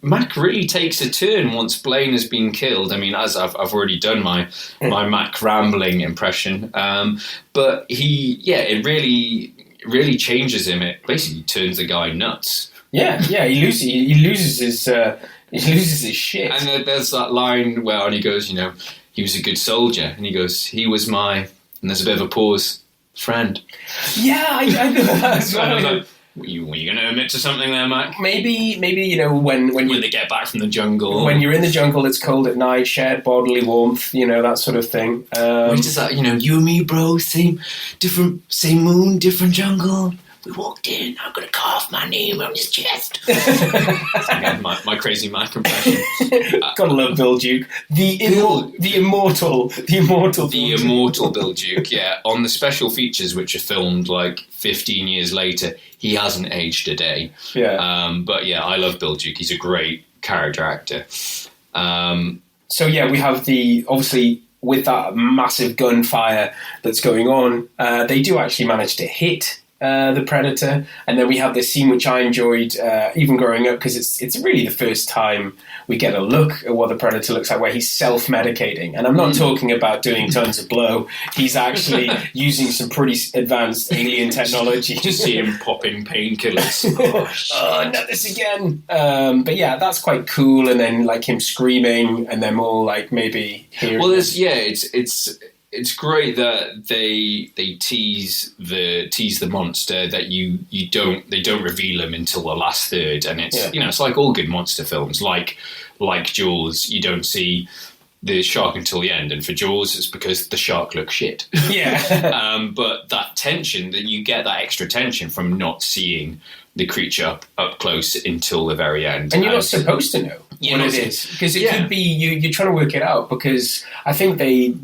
Mac really takes a turn once Blaine has been killed. I mean, as I've already done my Mac rambling impression, but it really changes him. It basically turns the guy nuts. Yeah, he loses his shit. And there's that line where he goes, he was a good soldier, and he goes, he was my, and there's a bit of a pause, friend. Yeah, I know that as well. And I was like, were you going to admit to something there, Mac? Maybe when they get back from the jungle. When you're in the jungle, it's cold at night, shared bodily warmth, that sort of thing. Where does that, you and me, bro, same moon, different jungle. We walked in, I'm going to carve my name on his chest. Again, my crazy Mac impression. Gotta love Bill Duke. The immortal Bill Duke, yeah. On the special features, which are filmed like 15 years later, he hasn't aged a day. Yeah. But yeah, I love Bill Duke. He's a great character actor. So yeah, we have obviously, with that massive gunfire that's going on, they do actually manage to hit the Predator, and then we have this scene which I enjoyed even growing up, because it's really the first time we get a look at what the Predator looks like, where he's self-medicating, and I'm not talking about doing tons of blow. He's actually using some pretty advanced alien technology to see him popping painkillers. Oh, not this again. But yeah, that's quite cool, and then like him screaming, and then more like maybe hearing. Well, it's great that they tease the monster, that they don't reveal him until the last third, and it's it's like all good monster films, like Jaws, you don't see the shark until the end, and for Jaws it's because the shark looks shit. Yeah. But that tension, that you get that extra tension from not seeing the creature up close until the very end, and you're not supposed to know what it is, because it could be you're trying to work it out, because I think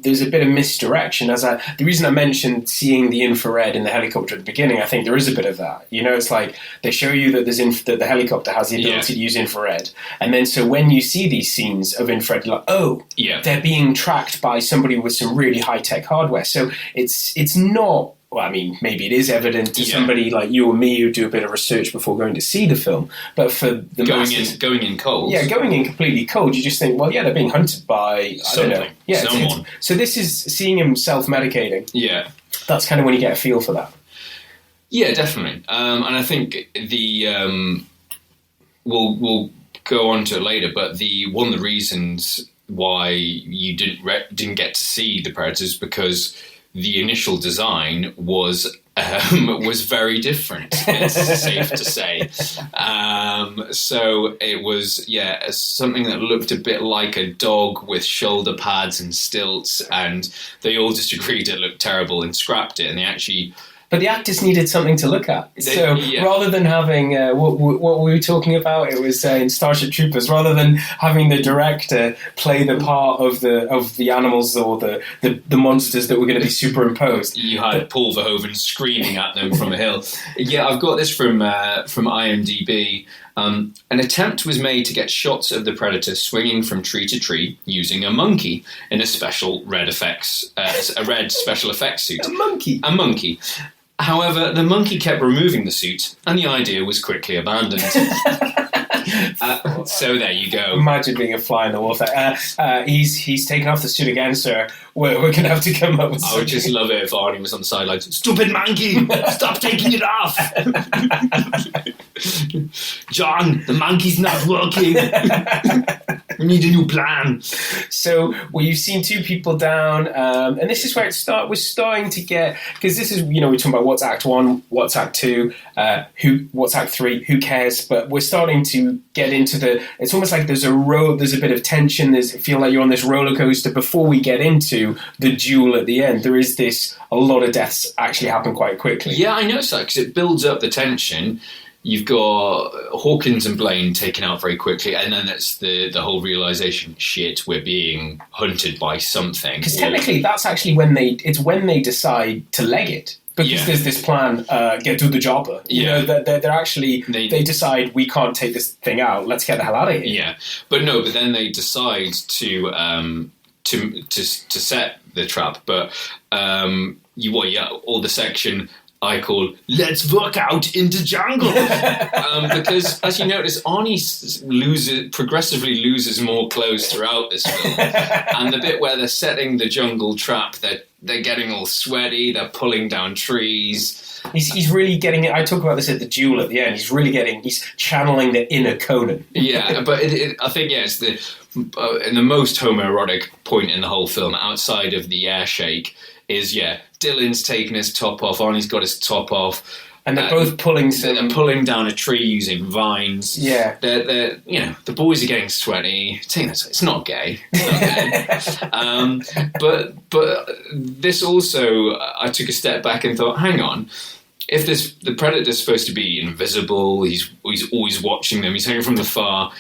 there's a bit of misdirection. The reason I mentioned seeing the infrared in the helicopter at the beginning, I think there is a bit of that. It's like they show you that that the helicopter has the ability to use infrared, and then so when you see these scenes of infrared, you're like, they're being tracked by somebody with some really high tech hardware. So it's not. Well, I mean, maybe it is evident to somebody like you or me who do a bit of research before going to see the film. But for the going in cold, going in completely cold, you just think, well, they're being hunted by something, I don't know, someone. So this is seeing him self-medicating. Yeah, That's kind of when you get a feel for that. Yeah, definitely. And I think we'll go on to it later, but one of the reasons why you didn't get to see the Predators because the initial design was very different. It's safe to say. So it was something that looked a bit like a dog with shoulder pads and stilts, and they all just agreed it looked terrible and scrapped it. And they actually. But the actors needed something to look at. So rather than having, what we were talking about, it was in Starship Troopers, rather than having the director play the part of the animals or the monsters that were going to be superimposed. You had Paul Verhoeven screaming at them from a hill. Yeah, I've got this from IMDb. An attempt was made to get shots of the Predator swinging from tree to tree using a monkey in a special red special effects suit. A monkey. However, the monkey kept removing the suit, and the idea was quickly abandoned. So there you go. Imagine being a fly in the wall. He's taken off the suit again, sir. We're going to have to come up with something. I would just love it if Arnie was on the sidelines. Stupid monkey! Stop taking it off! John, the monkey's not working. We need a new plan. So, you've seen two people down, and this is where we're starting to get, because this is, we're talking about what's Act 1, what's Act 2, what's Act 3, who cares, but we're starting to get into it's almost like there's a bit of tension, feel like you're on this roller coaster before we get into the duel at the end. There is a lot of deaths actually happen quite quickly. Yeah, I noticed that, because it builds up the tension. You've got Hawkins and Blaine taken out very quickly, and then it's the whole realization, shit, we're being hunted by something. Because technically, that's actually when they decide to leg it. Because there's this plan, get to the jobber. They're actually, they decide we can't take this thing out, let's get the hell out of here. Yeah, but then they decide to set the trap, but all the section I call "Let's work out in the jungle," because as you notice, Arnie progressively loses more clothes throughout this film, and the bit where they're setting the jungle trap, they're getting all sweaty, they're pulling down trees. He's really getting it. I talk about this at the duel at the end. He's channeling the inner Conan. Yeah, but I think it's in the most homoerotic point in the whole film, outside of the air shake, is Dylan's taking his top off, Arnie's got his top off, and they're both pulling down a tree using vines. Yeah, they're the boys are getting sweaty. It's not gay. But this also, I took a step back and thought, hang on. If the Predator's supposed to be invisible, he's always watching them, he's hanging from afar.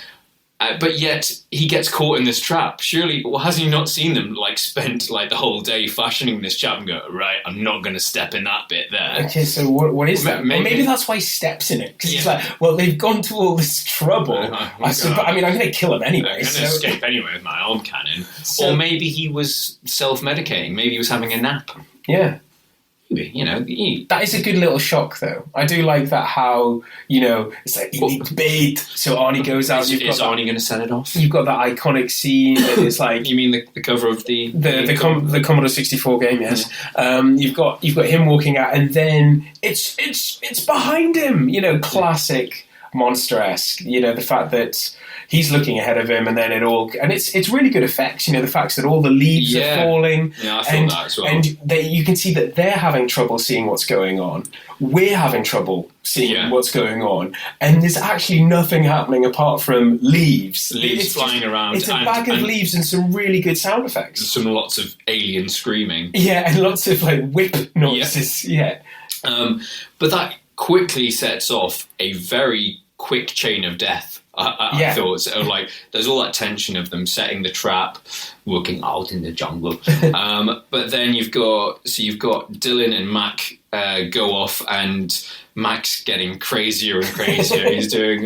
But yet he gets caught in this trap. Surely, has he not seen them spent the whole day fashioning this trap and go, right, I'm not going to step in that bit there. Okay, so what is that? Maybe that's why he steps in it. Because he's like, well, they've gone to all this trouble. I'm going to kill him anyway. I'm going to escape anyway with my arm cannon. Or maybe he was self-medicating. Maybe he was having a nap. Yeah. That is a good little shock, though. I do like that. How it's like you need bait, so Arnie goes out. Is Arnie going to set it off? You've got that iconic scene that is like. You mean the cover of the Commodore 64 game? Yes. You've got him walking out, and then it's behind him. Classic Monster-esque. The fact that he's looking ahead of him, and then it's really good effects. The fact that all the leaves are falling. Yeah, I thought that as well. And you can see that they're having trouble seeing what's going on. We're having trouble seeing what's going on. And there's actually nothing happening apart from leaves. Leaves flying around. It's a bag of leaves and some really good sound effects. Lots of alien screaming. Yeah, and lots of whip noises. Yeah. But that quickly sets off a very quick chain of death. I thought so. There's all that tension of them setting the trap, working out in the jungle. But then you've got Dylan and Mac go off, and Mac's getting crazier and crazier. He's doing.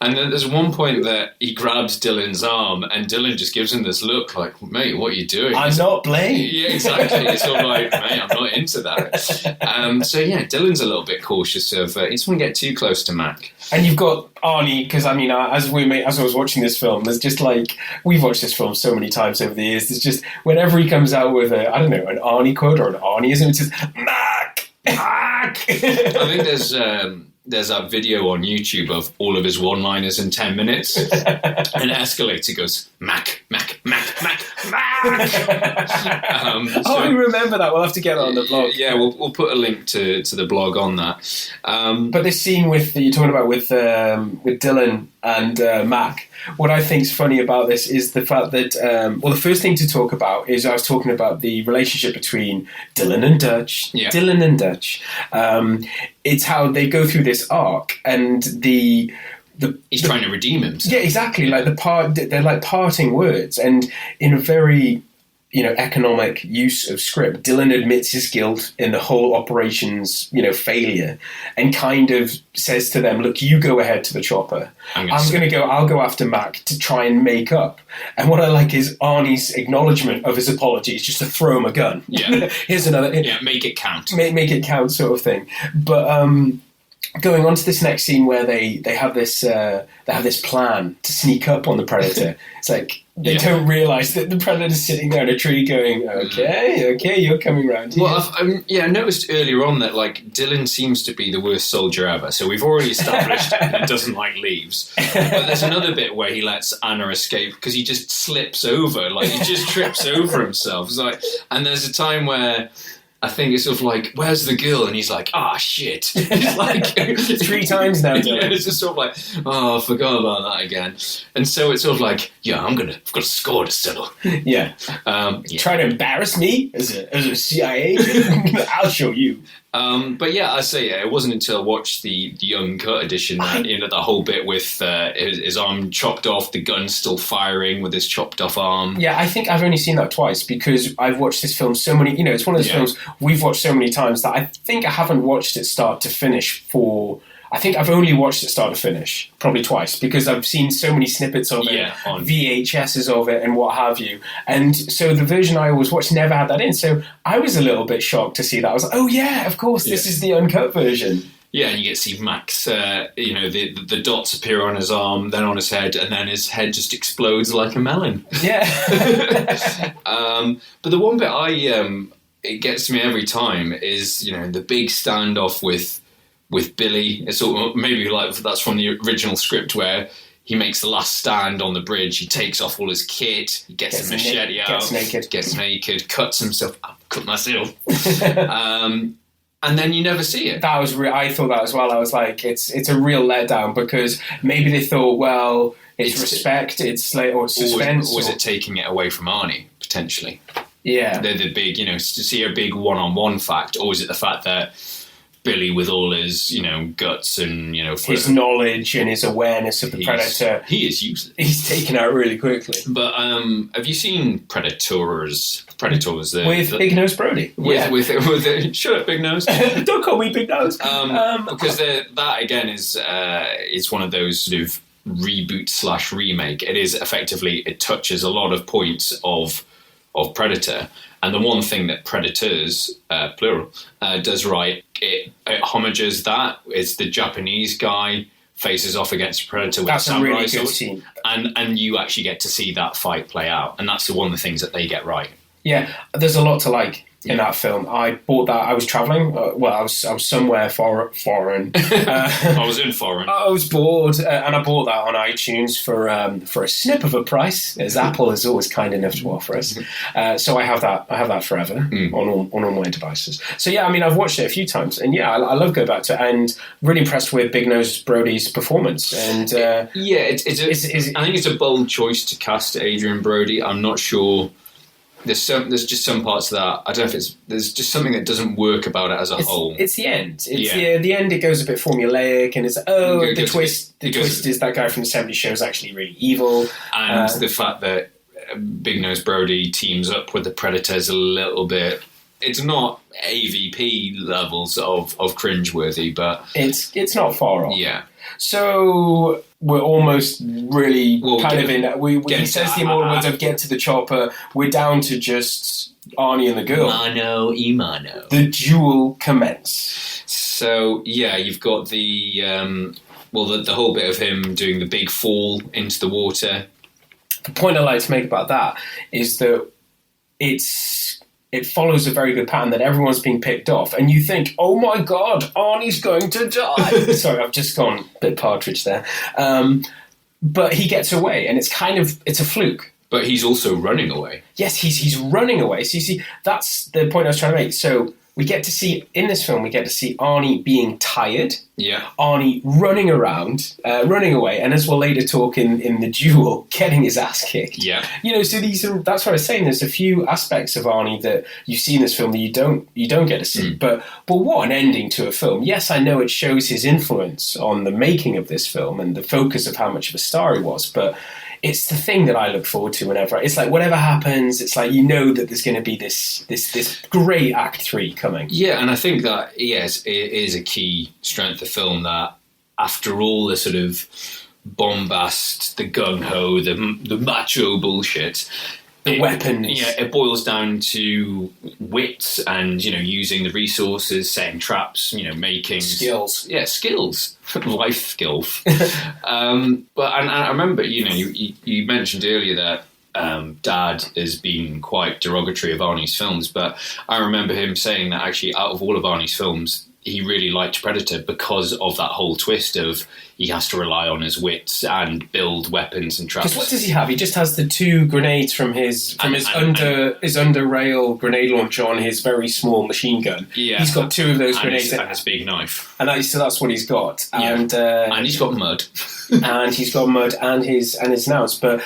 And then there's one point that he grabs Dylan's arm, and Dylan just gives him this look like, mate, what are you doing? I'm not playing. Yeah, exactly. It's sort of like, mate, I'm not into that. Dylan's a little bit cautious of, he doesn't want to get too close to Mac. And you've got Arnie, because I mean, as I was watching this film, there's just like, we've watched this film so many times over the years. There's just, whenever he comes out with an Arnie quote or an Arnieism, it's just Mac. I think there's that video on YouTube of all of his one-liners in 10 minutes. An escalator goes, Mac, Mac, Mac, Mac, Mac. We remember that. We'll have to get that on the blog. Yeah, we'll put a link to the blog on that. But this scene you're talking about with Dylan and Mac, what I think is funny about this is the fact that, the first thing to talk about is I was talking about the relationship between Dylan and Dutch. Yeah. Dylan and Dutch. It's how they go through this arc, and he's trying to redeem himself. Yeah, exactly. Like they're like parting words, and in a very economic use of script, Dylan admits his guilt in the whole operation's failure, and kind of says to them, "Look, you go ahead to the chopper. I'll go after Mac to try and make up." And what I like is Arnie's acknowledgement of his apology is just to throw him a gun. Yeah, here's another. Yeah, make it count. Make it count, sort of thing. But going on to this next scene where they have this plan to sneak up on the predator. It's like they don't realise that the predator's sitting there in a tree going, okay, you're coming round here. Well, I noticed earlier on that like Dylan seems to be the worst soldier ever. So we've already established he doesn't like leaves. But there's another bit where he lets Anna escape because he just slips over, like he just trips over himself. It's like, and there's a time where I think it's sort of like, where's the girl? And he's like, shit. It's like 3 times now. Yeah, it's just sort of like, I forgot about that again. And so it's sort of like, I've got a score to settle. Yeah. Try to embarrass me as a CIA? I'll show you. But yeah, I say it wasn't until I watched the uncut edition that the whole bit with his arm chopped off, the gun still firing with his chopped off arm. Yeah, I think I've only seen that twice because I've watched this film so many. It's one of those films we've watched so many times that I think I haven't watched it start to finish I think I've only watched it start to finish, probably twice, because I've seen so many snippets of it, on VHSs of it and what have you. And so the version I always watched never had that in. So I was a little bit shocked to see that. I was like, oh yeah, of course, this is the uncut version. Yeah, and you get to see Max, the dots appear on his arm, then on his head, and then his head just explodes like a melon. Yeah. But the one bit it gets to me every time is, the big standoff with Billy. It's sort of, maybe like that's from the original script where he makes the last stand on the bridge. He takes off all his kit. He gets a machete out. Gets naked. Cuts himself. Cut myself. And then you never see it. That was I thought that as well. I was like, it's a real letdown because maybe they thought, well, it's respect, it's like, or it's suspense. Or was it taking it away from Arnie potentially? Yeah, the big, to see a big one-on-one fact, or is it the fact that Billy, with all his, guts and, his knowledge and his awareness of the predator, he is useless. He's taken out really quickly. But have you seen Predators? With Big Nose Brody. With shut up, Big Nose. Don't call me Big Nose. Because that again is one of those sort of reboot / remake. It is effectively, it touches a lot of points of Predator. And the one thing that Predators, plural, does right, it homages that. It's the Japanese guy faces off against a Predator with a samurai really sword. good scene. And you actually get to see that fight play out. And that's one of the things that they get right. Yeah, there's a lot to like in that film. I bought that. I was travelling. I was somewhere foreign. I was in foreign. I was bored, and I bought that on iTunes for a snip of a price, as Apple is always kind enough to offer us. So I have that forever on all my devices. So yeah, I mean, I've watched it a few times, and yeah, I love going back to it, and really impressed with Big Nose Brody's performance. And I think it's a bold choice to cast Adrian Brody. I'm not sure. There's just some parts of that. I don't know if there's just something that doesn't work about it as a whole. It's the end. The end. It goes a bit formulaic, and it's the twist. The twist is that guy from the '70s show is actually really evil, and the fact that Big Nose Brody teams up with the Predators a little bit. It's not AVP levels of cringeworthy, but it's not far off. Yeah. So we're almost really he says the immortal words of "get to the chopper." We're down to just Arnie and the girl. Mano y mano. The duel commence. So yeah, you've got the Well, the whole bit of him doing the big fall into the water. The point I like to make about that is that it follows a very good pattern that everyone's being picked off, and you think, oh my god, Arnie's going to die. Sorry, I've just gone a bit Partridge there. But he gets away, and it's a fluke. But he's also running away. Yes, he's running away. So you see, that's the point I was trying to make. So we get to see Arnie being tired. Yeah. Arnie running around, running away, and as we'll later talk in the duel, getting his ass kicked. Yeah. That's what I was saying. There's a few aspects of Arnie that you see in this film that you don't get to see. But what an ending to a film. Yes, I know it shows his influence on the making of this film and the focus of how much of a star he was, but it's the thing that I look forward to whenever. It's like whatever happens, it's like that there's going to be this great Act 3 coming. Yeah, and I think that it is a key strength of the film that after all the sort of bombast, the gung-ho, the macho bullshit, the weapons. Yeah, it boils down to wit and, using the resources, setting traps, making... Skills. Yeah, skills. Life skills. But I remember, you mentioned earlier that Dad has been quite derogatory of Arnie's films, but I remember him saying that actually out of all of Arnie's films, he really liked Predator because of that whole twist of he has to rely on his wits and build weapons and traps. Because what does he have? He just has the 2 grenades from his under rail grenade launcher on his very small machine gun. Yeah, he's got 2 of those grenades and his big knife, and that's what he's got. Yeah. And he's got mud, and he's got mud and his nous. But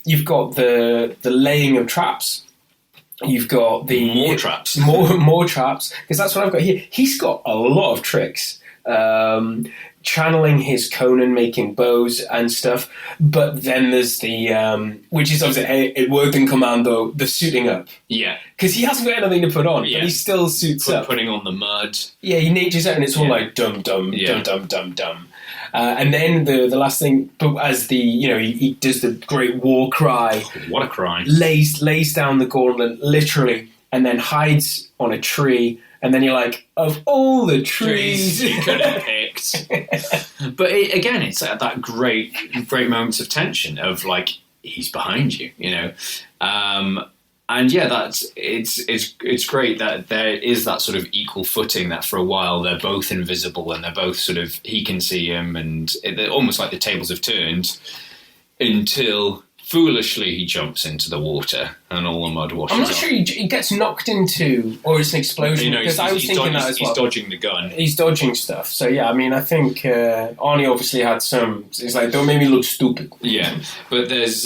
you've got the laying of traps. You've got the more traps, more traps, because that's what I've got here. He's got a lot of tricks, channeling his Conan, making bows and stuff. But then there's the which is obviously it worked in Commando, the suiting up. Yeah, because he hasn't got anything to put on, but he still suits up. Putting on the mud. Yeah, he natures out, and it's all like dum dum dum dum dum dum. And then the last thing, but as he does the great war cry. What a cry! Lays down the gauntlet literally, and then hides on a tree. And then you're like, of all the trees you could have picked. But again, it's that great moments of tension of like he's behind you, And yeah, it's great that there is that sort of equal footing that for a while they're both invisible and they're both sort of, he can see him and they're almost like the tables have turned until foolishly he jumps into the water and all the mud washes I'm not off. sure he gets knocked into, or it's an explosion, because I was thinking that as well. He's dodging the gun. He's dodging stuff. So yeah, I mean, I think Arnie obviously had some, it's like, don't make me look stupid. Yeah, but there's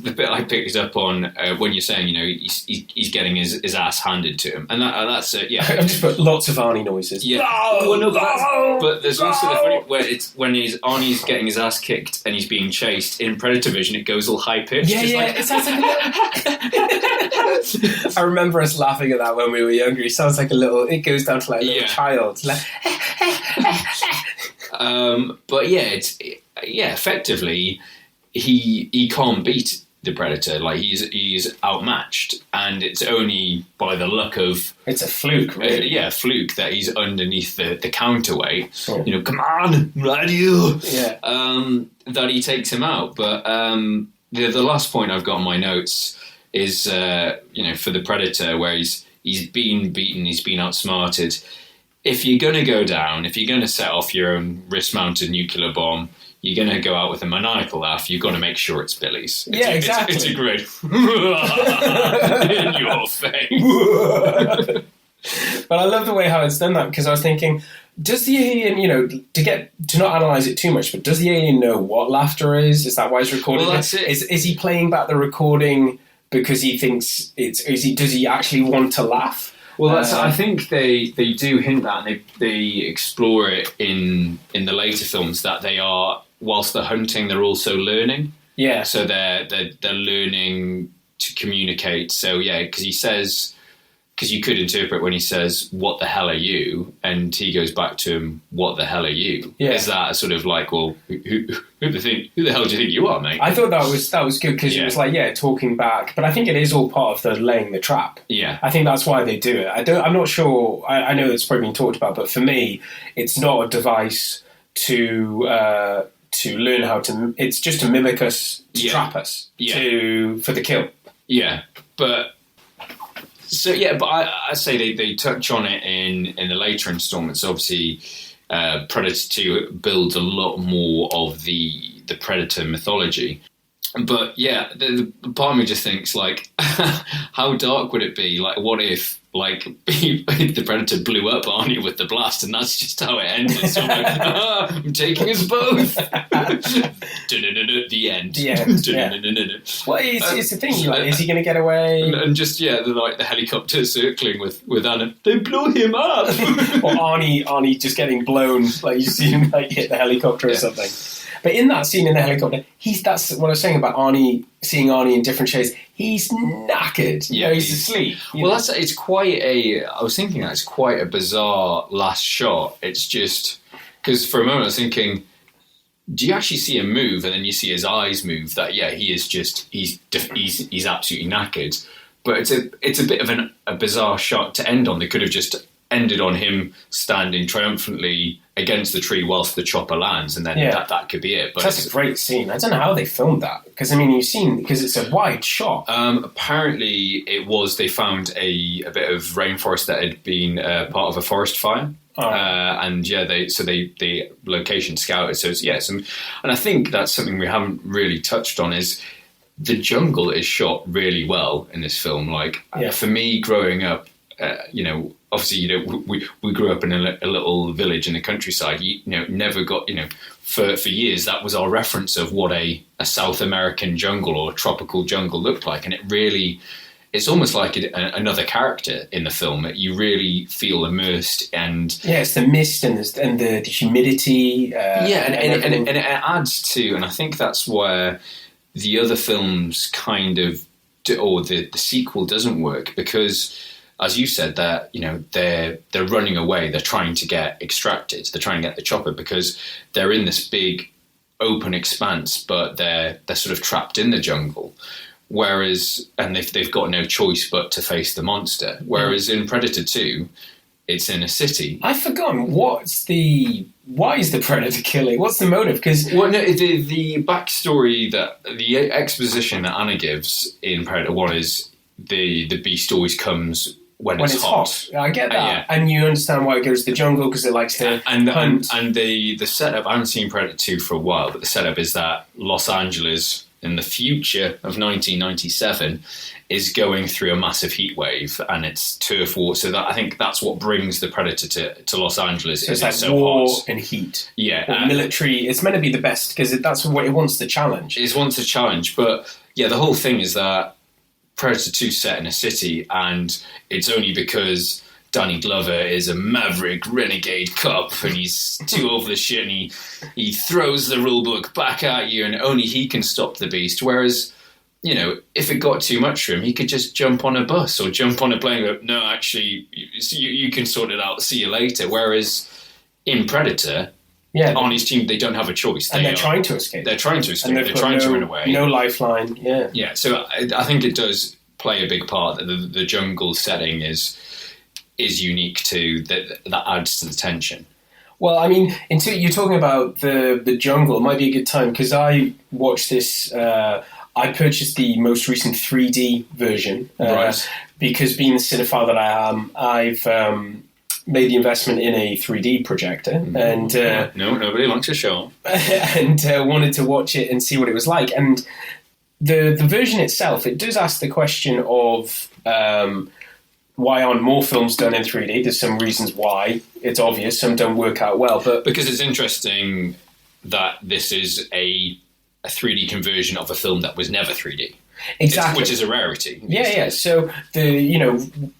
the bit I picked up on when you're saying, he's getting his ass handed to him, and that's it. Yeah, I've just put lots of Arnie noises. Yeah, but there's also the funny where it's when Arnie's getting his ass kicked and he's being chased in Predator Vision. It goes all high pitched. Yeah, it sounds like a little. I remember us laughing at that when we were younger. He sounds like a little. It goes down to like a little child. Like, but yeah, effectively. He can't beat the Predator. Like he's outmatched, and it's only by the luck of it's a fluke, really. Fluke that he's underneath the counterweight. Sure. Come on, radio. Yeah. That he takes him out. But the last point I've got on my notes is for the Predator, where he's been beaten, he's been outsmarted. If you're going to go down, if you're going to set off your own wrist-mounted nuclear bomb, you're going to go out with a maniacal laugh, you've got to make sure it's Billy's. Exactly. It's a great in your face. But I love the way how it's done that, because I was thinking, does the alien, to not analyse it too much, but does the alien know what laughter is? Is that why he's recording Well, that's it. Is he playing back the recording because he thinks does he actually want to laugh? Well, I think they do hint that, and they explore it in the later films, that they are, whilst they're hunting, they're also learning. Yeah. So they're learning to communicate. So yeah, because you could interpret when he says, "What the hell are you?" and he goes back to him, "What the hell are you?" Yeah. Is that sort of like, well, who the hell do you think you are, mate? I thought that was good, because it was like, talking back. But I think it is all part of the laying the trap. Yeah. I think that's why they do it. I'm not sure. I know it's probably been talked about, but for me, it's not a device to learn how to. It's just to mimic us, to trap us, for the kill. Yeah, but I say they touch on it in the later installments. Obviously, Predator 2 builds a lot more of the Predator mythology. But yeah, the part of me just thinks, like, how dark would it be? Like, what if, like, the Predator blew up Arnie with the blast, and that's just how it ended? So I'm like, I'm taking us both. The end. Yeah. Well, it's the thing. Like, is he going to get away? And just the helicopter circling with Anna. They blew him up. Or Arnie just getting blown. Like, you see him like hit the helicopter or something. But in that scene in the helicopter, that's what I was saying about Arnie, seeing Arnie in different shades. He's knackered. Yeah, he's asleep. It's quite I was thinking that it's quite a bizarre last shot. It's just, because for a moment I was thinking, do you actually see him move? And then you see his eyes move. That, he is just, he's absolutely knackered. But it's a bit of a bizarre shot to end on. They could have just ended on him standing triumphantly against the tree whilst the chopper lands, and then that could be it. But that's a great scene. I don't know how they filmed that, because I mean, because it's a wide shot. Apparently, they found a bit of rainforest that had been part of a forest fire. And they location scouted. So and I think that's something we haven't really touched on is the jungle is shot really well in this film. Like for me, growing up, obviously, we grew up in a little village in the countryside. Never got, for years, that was our reference of what a South American jungle or tropical jungle looked like. And it's almost like another character in the film. You really feel immersed. And it's the mist and the humidity. And it adds to, and I think that's where the other films or the sequel doesn't work, because, as you said, that they're running away. They're trying to get extracted. They're trying to get the chopper because they're in this big open expanse, but they're sort of trapped in the jungle. Whereas, and they've got no choice but to face the monster. Whereas in Predator 2, it's in a city. I've forgotten why is the Predator killing? What's the motive? Because the backstory, the exposition that Anna gives in Predator 1 is the beast always comes when it's hot. I get that. And you understand why it goes to the jungle, because it likes to hunt. And the setup, I haven't seen Predator 2 for a while, but the setup is that Los Angeles in the future of 1997 is going through a massive heat wave, and it's turf war. So I think that's what brings the Predator to Los Angeles. So it's like war and heat. Yeah. Or military. It's meant to be the best, because that's what it wants to challenge. It wants to challenge. But the whole thing is that Predator 2 set in a city, and it's only because Danny Glover is a maverick renegade cop and he's too over the shit, and he throws the rulebook back at you, and only he can stop the beast. Whereas, if it got too much for him, he could just jump on a bus or jump on a plane and go, no, actually, you can sort it out, see you later. Whereas in Predator, Arnie's team, they don't have a choice. They're trying to escape. They're trying to escape. They're trying to run away. No lifeline. Yeah. Yeah. So I think it does play a big part. That the jungle setting is unique too. That adds to the tension. Well, I mean, until you're talking about the jungle, it might be a good time, because I watched this. I purchased the most recent 3D version, right? Because being the cinephile that I am, I've made the investment in a 3D projector, and nobody likes a show, and wanted to watch it and see what it was like. And the version itself, it does ask the question of why aren't more films done in 3D? There's some reasons why. It's obvious some don't work out well, but because it's interesting that this is a 3D conversion of a film that was never 3D. Exactly, which is a rarity. Yeah. So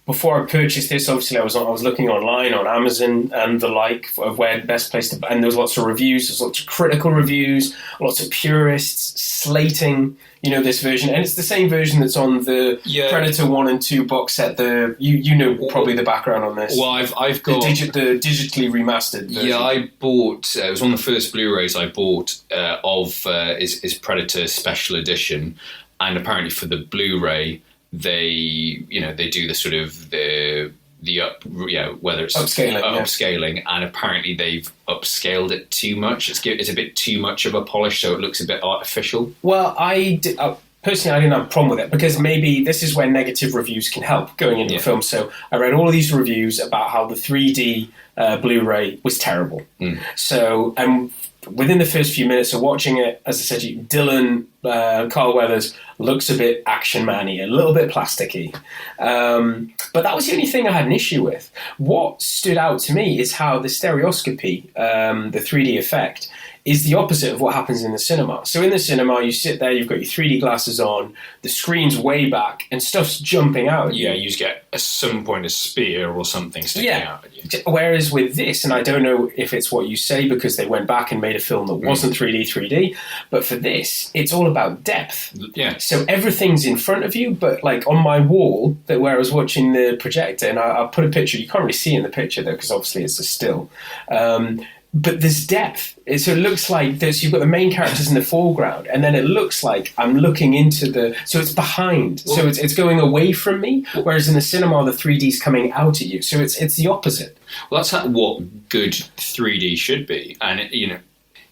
before I purchased this, obviously I was looking online on Amazon and the like of where the best place to, and there was lots of reviews, there's lots of critical reviews, lots of purists slating this version, and it's the same version that's on the Predator 1 and 2 box set. Probably the background on this. Well, I've got the digitally remastered version. Yeah, I bought. It was one of the first Blu-rays I bought of is Predator Special Edition. And apparently for the Blu-ray, they do the sort of the whether it's upscaling, and apparently they've upscaled it too much. It's a bit too much of a polish, so it looks a bit artificial. Well, personally, I didn't have a problem with it because maybe this is where negative reviews can help going into the film. So I read all of these reviews about how the 3D Blu-ray was terrible. So, and within the first few minutes of watching it, as I said to you, Dylan Carl Weathers looks a bit action man-y, a little bit plasticky. But that was the only thing I had an issue with. What stood out to me is how the stereoscopy, the 3D effect, is the opposite of what happens in the cinema. So in the cinema, you sit there, you've got your 3D glasses on, the screen's way back, and stuff's jumping out at you. Yeah, you just get, at some point, a spear or something sticking out at you. Whereas with this, and I don't know if it's what you say because they went back and made a film that wasn't 3D, but for this, it's all about depth. Yeah. So everything's in front of you, but like on my wall, where I was watching the projector, and I'll put a picture, you can't really see in the picture though, because obviously it's a still. But there's depth. So it looks like you've got the main characters in the foreground, and then it looks like I'm looking into so it's behind. Well, so it's going away from me, whereas in the cinema, the 3D's coming out at you. So it's the opposite. Well, that's what good 3D should be. And,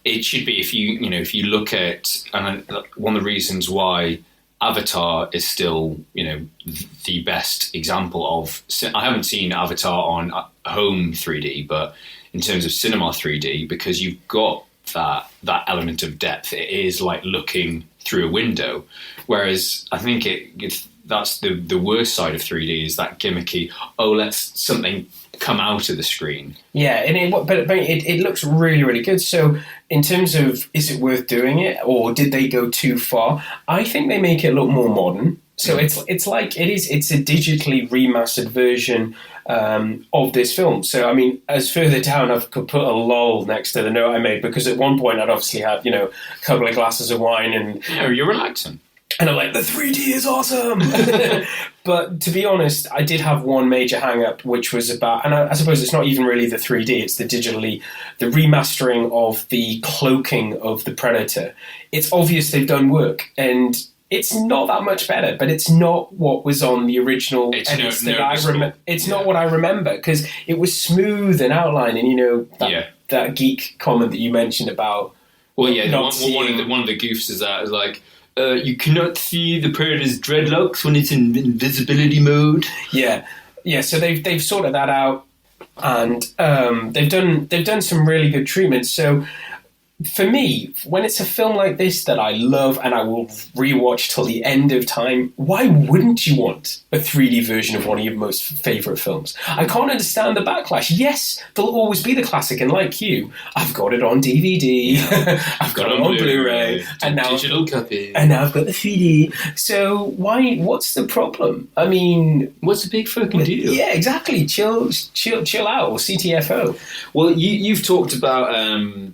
it should be if you look at, and one of the reasons why Avatar is still, the best example of, I haven't seen Avatar on home 3D, but in terms of cinema 3D, because you've got that element of depth. It is like looking through a window. Whereas I think that's the worst side of 3D is that gimmicky, let's something come out of the screen. Yeah, and it looks really, really good. So in terms of, is it worth doing it, or did they go too far? I think they make it look more modern. So it's a digitally remastered version of this film. So, I mean, as further down, I've put a lol next to the note I made, because at one point I'd obviously had, a couple of glasses of wine and... Oh, you're relaxing. And I'm like, the 3D is awesome! But to be honest, I did have one major hang-up, which was about... And I suppose it's not even really the 3D, it's the remastering of the cloaking of the Predator. It's obvious they've done work, and... It's not that much better, but it's not what was on the original edits that I remember. It's not what I remember, because it was smooth and outlined, and that geek comment that you mentioned about. Well, yeah, one of the goofs is that is like, you cannot see the Predator's dreadlocks when it's in invisibility mode. Yeah. So they've sorted that out, and they've done some really good treatments. So. For me, when it's a film like this that I love and I will rewatch till the end of time, why wouldn't you want a 3D version of one of your most favourite films? I can't understand the backlash. Yes, there'll always be the classic, and like you, I've got it on DVD, I've got it on Blu-ray, and now digital copy, and now I've got the 3D. So what's the problem? I mean, what's the big fucking deal? Yeah, exactly. Chill out, or CTFO. Well, you've talked about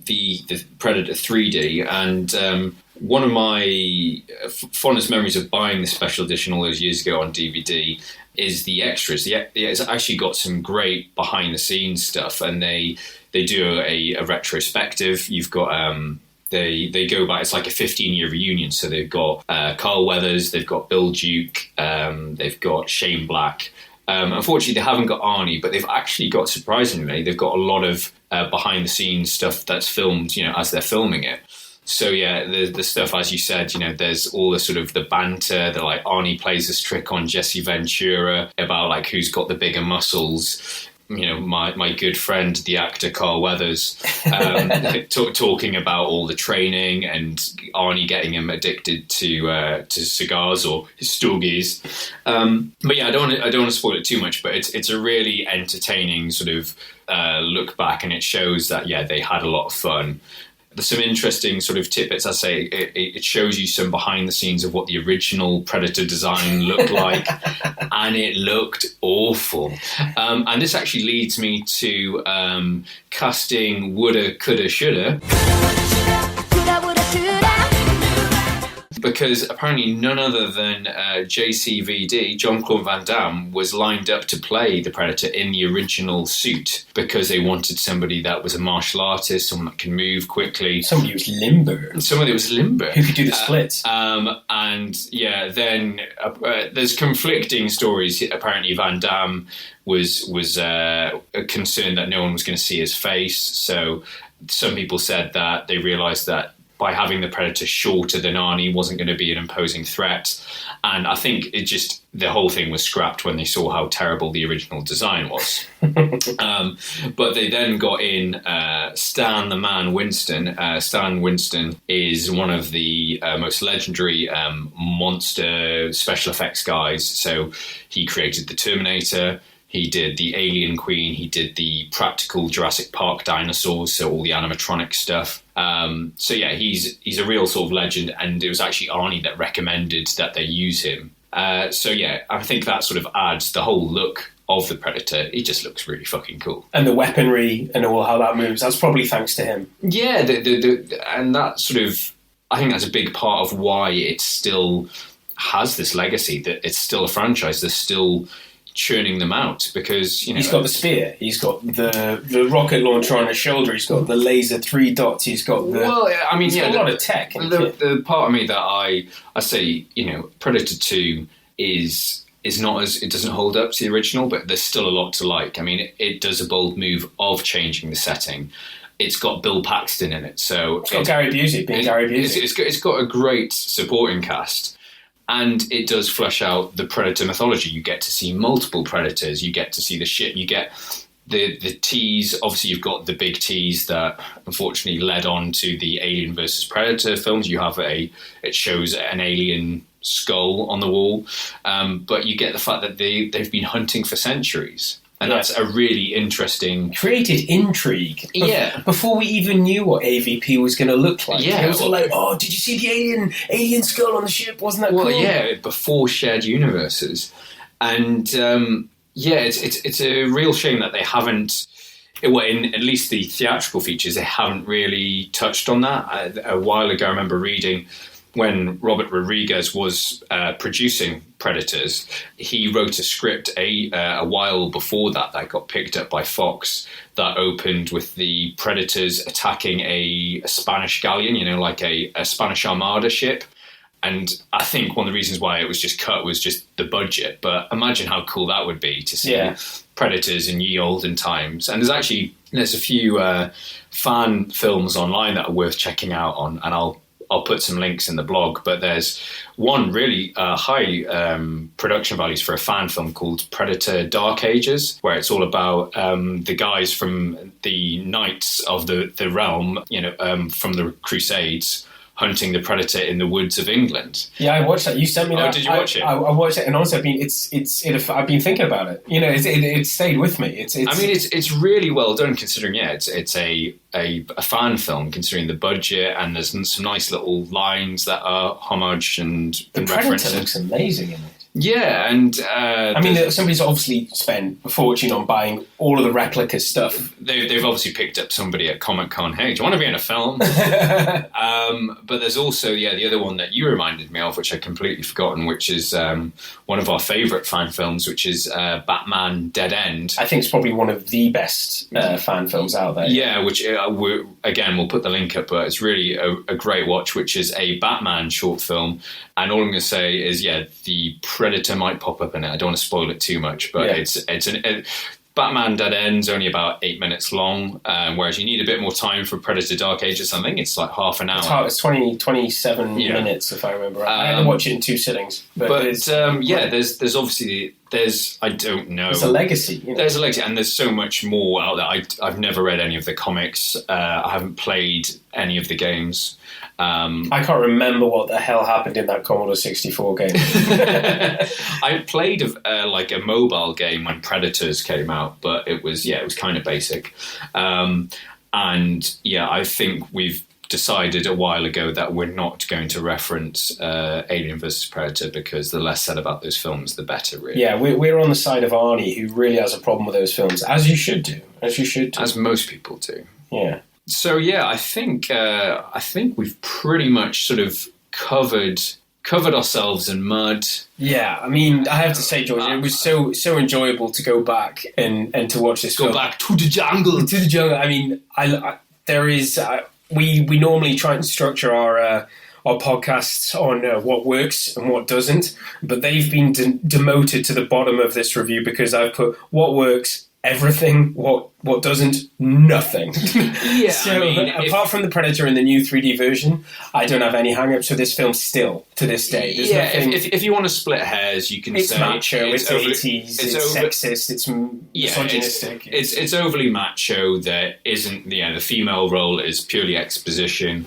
the Predator 3D, and one of my fondest memories of buying the special edition all those years ago on DVD is the extras. It's actually got some great behind the scenes stuff, and they do a retrospective. You've got they go back. It's like a 15-year reunion. So they've got Carl Weathers, they've got Bill Duke, they've got Shane Black. Unfortunately, they haven't got Arnie, but they've actually got, surprisingly, they've got a lot of behind-the-scenes stuff that's filmed, as they're filming it. So, yeah, the stuff, as you said, there's all the sort of the banter that, like, Arnie plays this trick on Jesse Ventura about, like, who's got the bigger muscles. My good friend, the actor Carl Weathers, talking about all the training and Arnie getting him addicted to cigars or his stogies. But yeah, I don't want to spoil it too much. But it's a really entertaining sort of look back, and it shows that they had a lot of fun. There's some interesting sort of tidbits. I say it shows you some behind the scenes of what the original Predator design looked like, and it looked awful. And this actually leads me to casting woulda, coulda, shoulda. because apparently none other than JCVD, Jean-Claude Van Damme, was lined up to play the Predator in the original suit because they wanted somebody that was a martial artist, someone that can move quickly. Somebody who was limber. Who could do the splits. And yeah, then there's conflicting stories. Apparently Van Damme was concerned that no one was going to see his face. So some people said that they realised that by having the Predator shorter than Arnie wasn't going to be an imposing threat. And I think the whole thing was scrapped when they saw how terrible the original design was. But they then got in Stan the Man Winston. Stan Winston is one of the most legendary monster special effects guys. So he created the Terminator. He did the Alien Queen. He did the practical Jurassic Park dinosaurs, so all the animatronic stuff. So yeah, he's a real sort of legend, and it was actually Arnie that recommended that they use him. So yeah, I think that sort of adds the whole look of the Predator. It just looks really fucking cool. And the weaponry and all how that moves, that's probably thanks to him. Yeah, and that sort of, I think that's a big part of why it still has this legacy, that it's still a franchise. There's still churning them out because, you know, he's got the spear, he's got the rocket launcher on his shoulder, he's got the laser 3 dots, he's got the he's got a lot of tech. The part of me that I say, you know, Predator 2 is not as, it doesn't hold up to the original, but there's still a lot to like. I mean, it does a bold move of changing the setting. It's got Bill Paxton in it, so it's got Gary Busey being Gary Busey. It's got a great supporting cast. And it does flesh out the Predator mythology. You get to see multiple Predators. You get to see the ship. You get the tease. Obviously, you've got the big tease that unfortunately led on to the Alien versus Predator films. You have it shows an alien skull on the wall. But you get the fact that they've been hunting for centuries. And that's a really interesting... Created intrigue. Before we even knew what AVP was going to look like. Yeah. It was all like, oh, did you see the alien skull on the ship? Wasn't that cool? Well, yeah, before shared universes. And, it's a real shame that they haven't... Well, in at least the theatrical features, they haven't really touched on that. A while ago, I remember reading... when Robert Rodriguez was producing Predators, he wrote a script a while before that got picked up by Fox that opened with the Predators attacking a Spanish galleon, you know, like a Spanish Armada ship. And I think one of the reasons why it was just cut was just the budget. But imagine how cool that would be to see Predators in ye olden times. And there's a few fan films online that are worth checking out on, and I'll put some links in the blog, but there's one really high production values for a fan film called Predator Dark Ages, where it's all about the guys from the Knights of the Realm, you know, from the Crusades, hunting the Predator in the woods of England. Yeah, I watched that. You sent me that. Oh, did you watch it? I watched it, and honestly, I've been thinking about it. You know, it stayed with me. It's really well done, considering it's a fan film, considering the budget, and there's some nice little lines that are homage and the Predator looks amazing in it. Yeah, and somebody's obviously spent a fortune on buying all of the replica stuff. They've obviously picked up somebody at Comic-Con. Hey, do you want to be in a film? But there's also the other one that you reminded me of, which I'd completely forgotten, which is one of our favourite fan films, which is Batman Dead End. I think it's probably one of the best fan films out there. Yeah, which we'll put the link up, but it's really a great watch, which is a Batman short film. And all I'm going to say is, the Predator might pop up in it. I don't want to spoil it too much, but Batman Dead End's only about 8 minutes long, whereas you need a bit more time for Predator Dark Ages. I think it's like half an hour. It's 27 minutes, if I remember right. I had to watch it in 2 sittings. But there's obviously... I don't know. There's a legacy. You know? There's a legacy, and there's so much more out there. I've never read any of the comics. I haven't played any of the games. I can't remember what the hell happened in that Commodore 64 game. I played a mobile game when Predators came out, but it was kind of basic. I think we've decided a while ago that we're not going to reference Alien vs. Predator, because the less said about those films, the better, really. Yeah, we're on the side of Arnie, who really has a problem with those films, as you should do. As most people do. Yeah. So, I think we've pretty much sort of covered ourselves in mud. Yeah, I mean, I have to say, George, it was so enjoyable to go back and to watch this film. Go back to the jungle. To the jungle. I mean, there is... we normally try and structure our podcasts on what works and what doesn't, but they've been demoted to the bottom of this review because I've put what works, everything, what doesn't, nothing. Yeah, So I mean, apart from the Predator in the new 3D version, I don't have any hang-ups with this film still to this day. There's nothing, if you want to split hairs, you can it's say macho, it's overly, 80s, it's sexist, it's misogynistic. It's overly macho. There isn't the female role is purely exposition.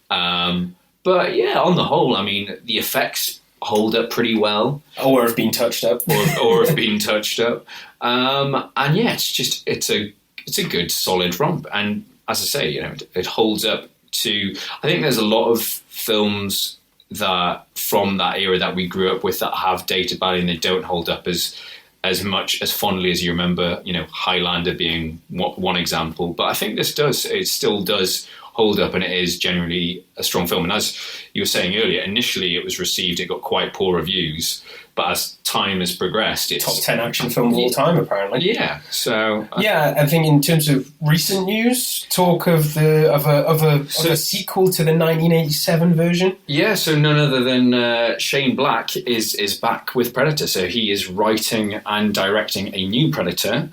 But yeah, on the whole, I mean, the effects hold up pretty well, or have been touched up, or have been touched up. And yeah, it's a good solid romp. And as I say, it holds up to. I think there's a lot of films that from that era that we grew up with that have dated badly and they don't hold up as much as fondly as you remember. Highlander being one example, but I think this does. It still does hold up, and it is generally a strong film. And as you were saying earlier, initially it got quite poor reviews, but as time has progressed, it's top 10 action film of all time, apparently. Yeah. So I think in terms of recent news, talk of a sequel to the 1987 version. Yeah. So none other than Shane Black is back with Predator. So he is writing and directing a new Predator.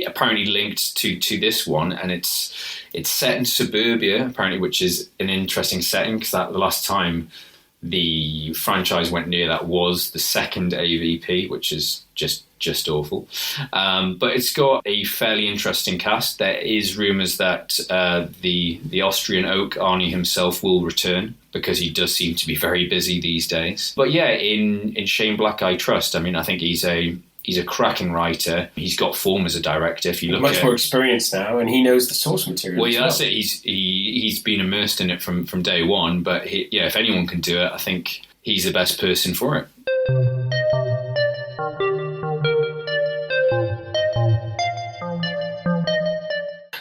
Apparently linked to this one, and it's set in suburbia, apparently, which is an interesting setting because the last time the franchise went near that was the second AVP, which is just awful. But it's got a fairly interesting cast. There is rumours that the Austrian oak, Arnie himself, will return because he does seem to be very busy these days. But yeah, in Shane Black I trust. I mean, I think he's a cracking writer. He's got form as a director. If you look much more experienced now, and he knows the source material. Well, yeah, that's it. He's been immersed in it from day one. But if anyone can do it, I think he's the best person for it.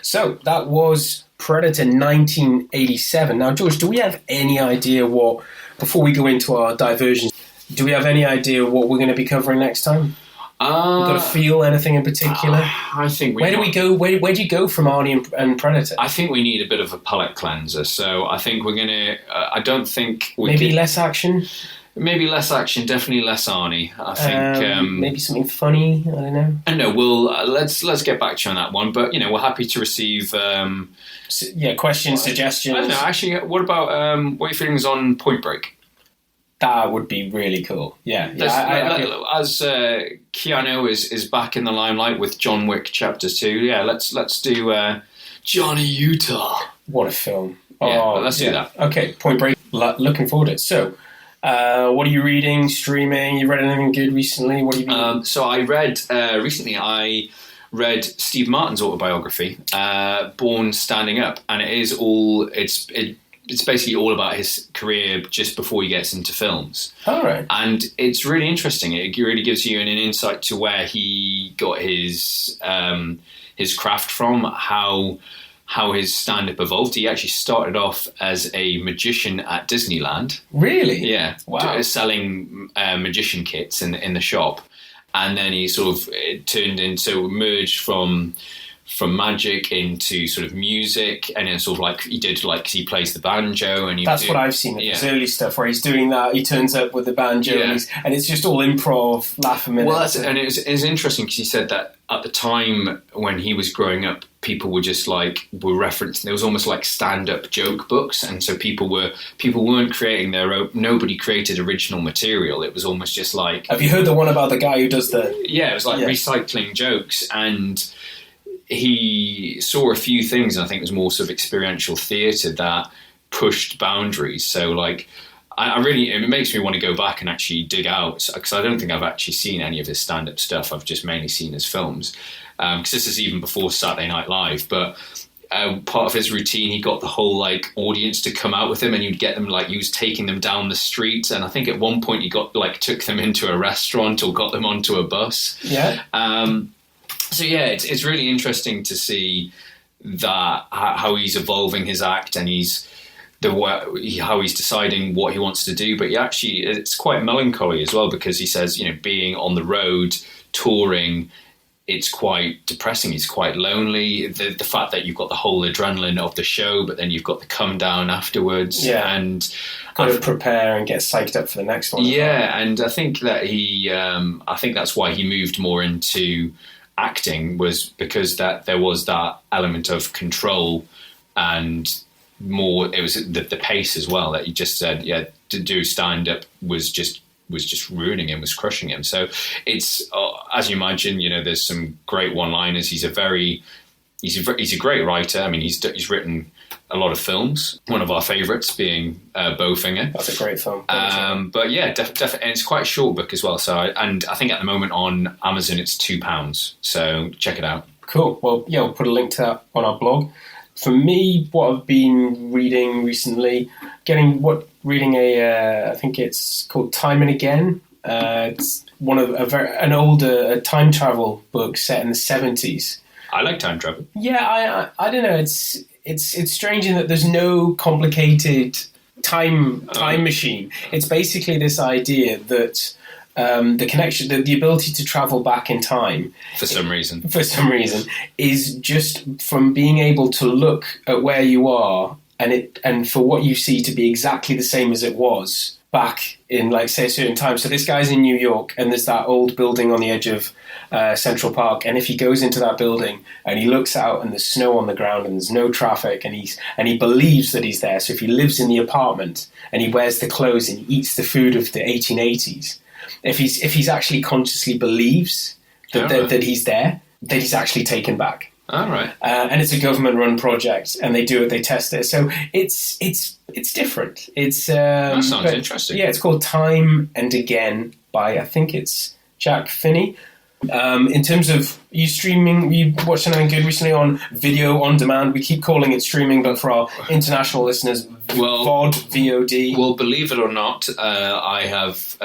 So that was Predator 1987. Now, George, do we have any idea before we go into our diversions, do we have any idea what we're going to be covering next time? We've got to feel anything in particular? I think Where do we go? Where do you go from Arnie and Predator? I think we need a bit of a palate cleanser. So I think we're going to... I don't think... less action? Maybe less action, definitely less Arnie. I think... maybe something funny, I don't know. I know, let's get back to you on that one. But, we're happy to receive... questions, suggestions. I don't know, actually, what about... what are your feelings on Point Break? That would be really cool. Yeah. As Keanu is back in the limelight with John Wick Chapter 2, yeah, let's do Johnny Utah. What a film. Let's do that. Okay, Point Break. Looking forward to it. So, what are you reading, streaming? You read anything good recently? What have you been... So I read, recently I read Steve Martin's autobiography, Born Standing Up, and it's basically all about his career just before he gets into films. All right. And it's really interesting. It really gives you an insight to where he got his craft from, how his stand-up evolved. He actually started off as a magician at Disneyland. Really? Yeah. Wow. Selling magician kits in the shop. And then he sort of merged from magic into sort of music, and then sort of he plays the banjo, and that's what I've seen of his early stuff where he's doing that. He turns up with the banjo, and it's just all improv, laugh a minute. Well, and it was interesting because he said that at the time when he was growing up, people were just were referencing. There was almost like stand-up joke books, and so people weren't creating their own. Nobody created original material. It was almost just like. Have you heard the one about the guy who does the? Yeah, it was like recycling jokes, and he saw a few things, and I think it was more sort of experiential theatre that pushed boundaries. So it makes me want to go back and actually dig out, because I don't think I've actually seen any of his stand-up stuff. I've just mainly seen his films, because this is even before Saturday Night Live. But part of his routine, he got the whole audience to come out with him, and you'd get them he was taking them down the street. And I think at one point he got took them into a restaurant or got them onto a bus. Yeah. So yeah, it's really interesting to see that how he's evolving his act, and how he's deciding what he wants to do. But it's quite melancholy as well, because he says, being on the road touring, it's quite depressing. It's quite lonely. The fact that you've got the whole adrenaline of the show, but then you've got the come down afterwards. Yeah. And got to prepare and get psyched up for the next one. Yeah, and I think that I think that's why he moved more into acting, was because that there was that element of control, and more, it was the pace as well, that he just said, to do stand up was just ruining him, was crushing him. So it's, as you imagine, there's some great one-liners. He's a great writer. I mean, he's written a lot of films. One of our favourites being Bowfinger. That's a great film. But yeah, definitely, and it's quite a short book as well. So, and I think at the moment on Amazon it's £2. So check it out. Cool. Well, yeah, we'll put a link to that on our blog. For me, what I've been reading recently, I think it's called Time and Again. It's one of an older time travel book set in the 70s. I like time travel. Yeah, I don't know. It's strange in that there's no complicated time machine. It's basically this idea that the connection, the ability to travel back in time, for some reason, is just from being able to look at where you are and for what you see to be exactly the same as it was back in, like, say, a certain time. So this guy's in New York, and there's that old building on the edge of Central Park, and if he goes into that building and he looks out and there's snow on the ground and there's no traffic, and he believes that he's there. So if he lives in the apartment and he wears the clothes and he eats the food of the 1880s, if he's actually consciously believes that he's there, that he's actually taken back. All right. And it's a government-run project, and they do it. They test it. So it's different. It's that sounds interesting. Yeah, it's called Time and Again by, I think it's Jack Finney. In terms of you streaming, you watched anything good recently on video on demand? We keep calling it streaming, but for our international listeners, VOD, VOD. Well, believe it or not, I have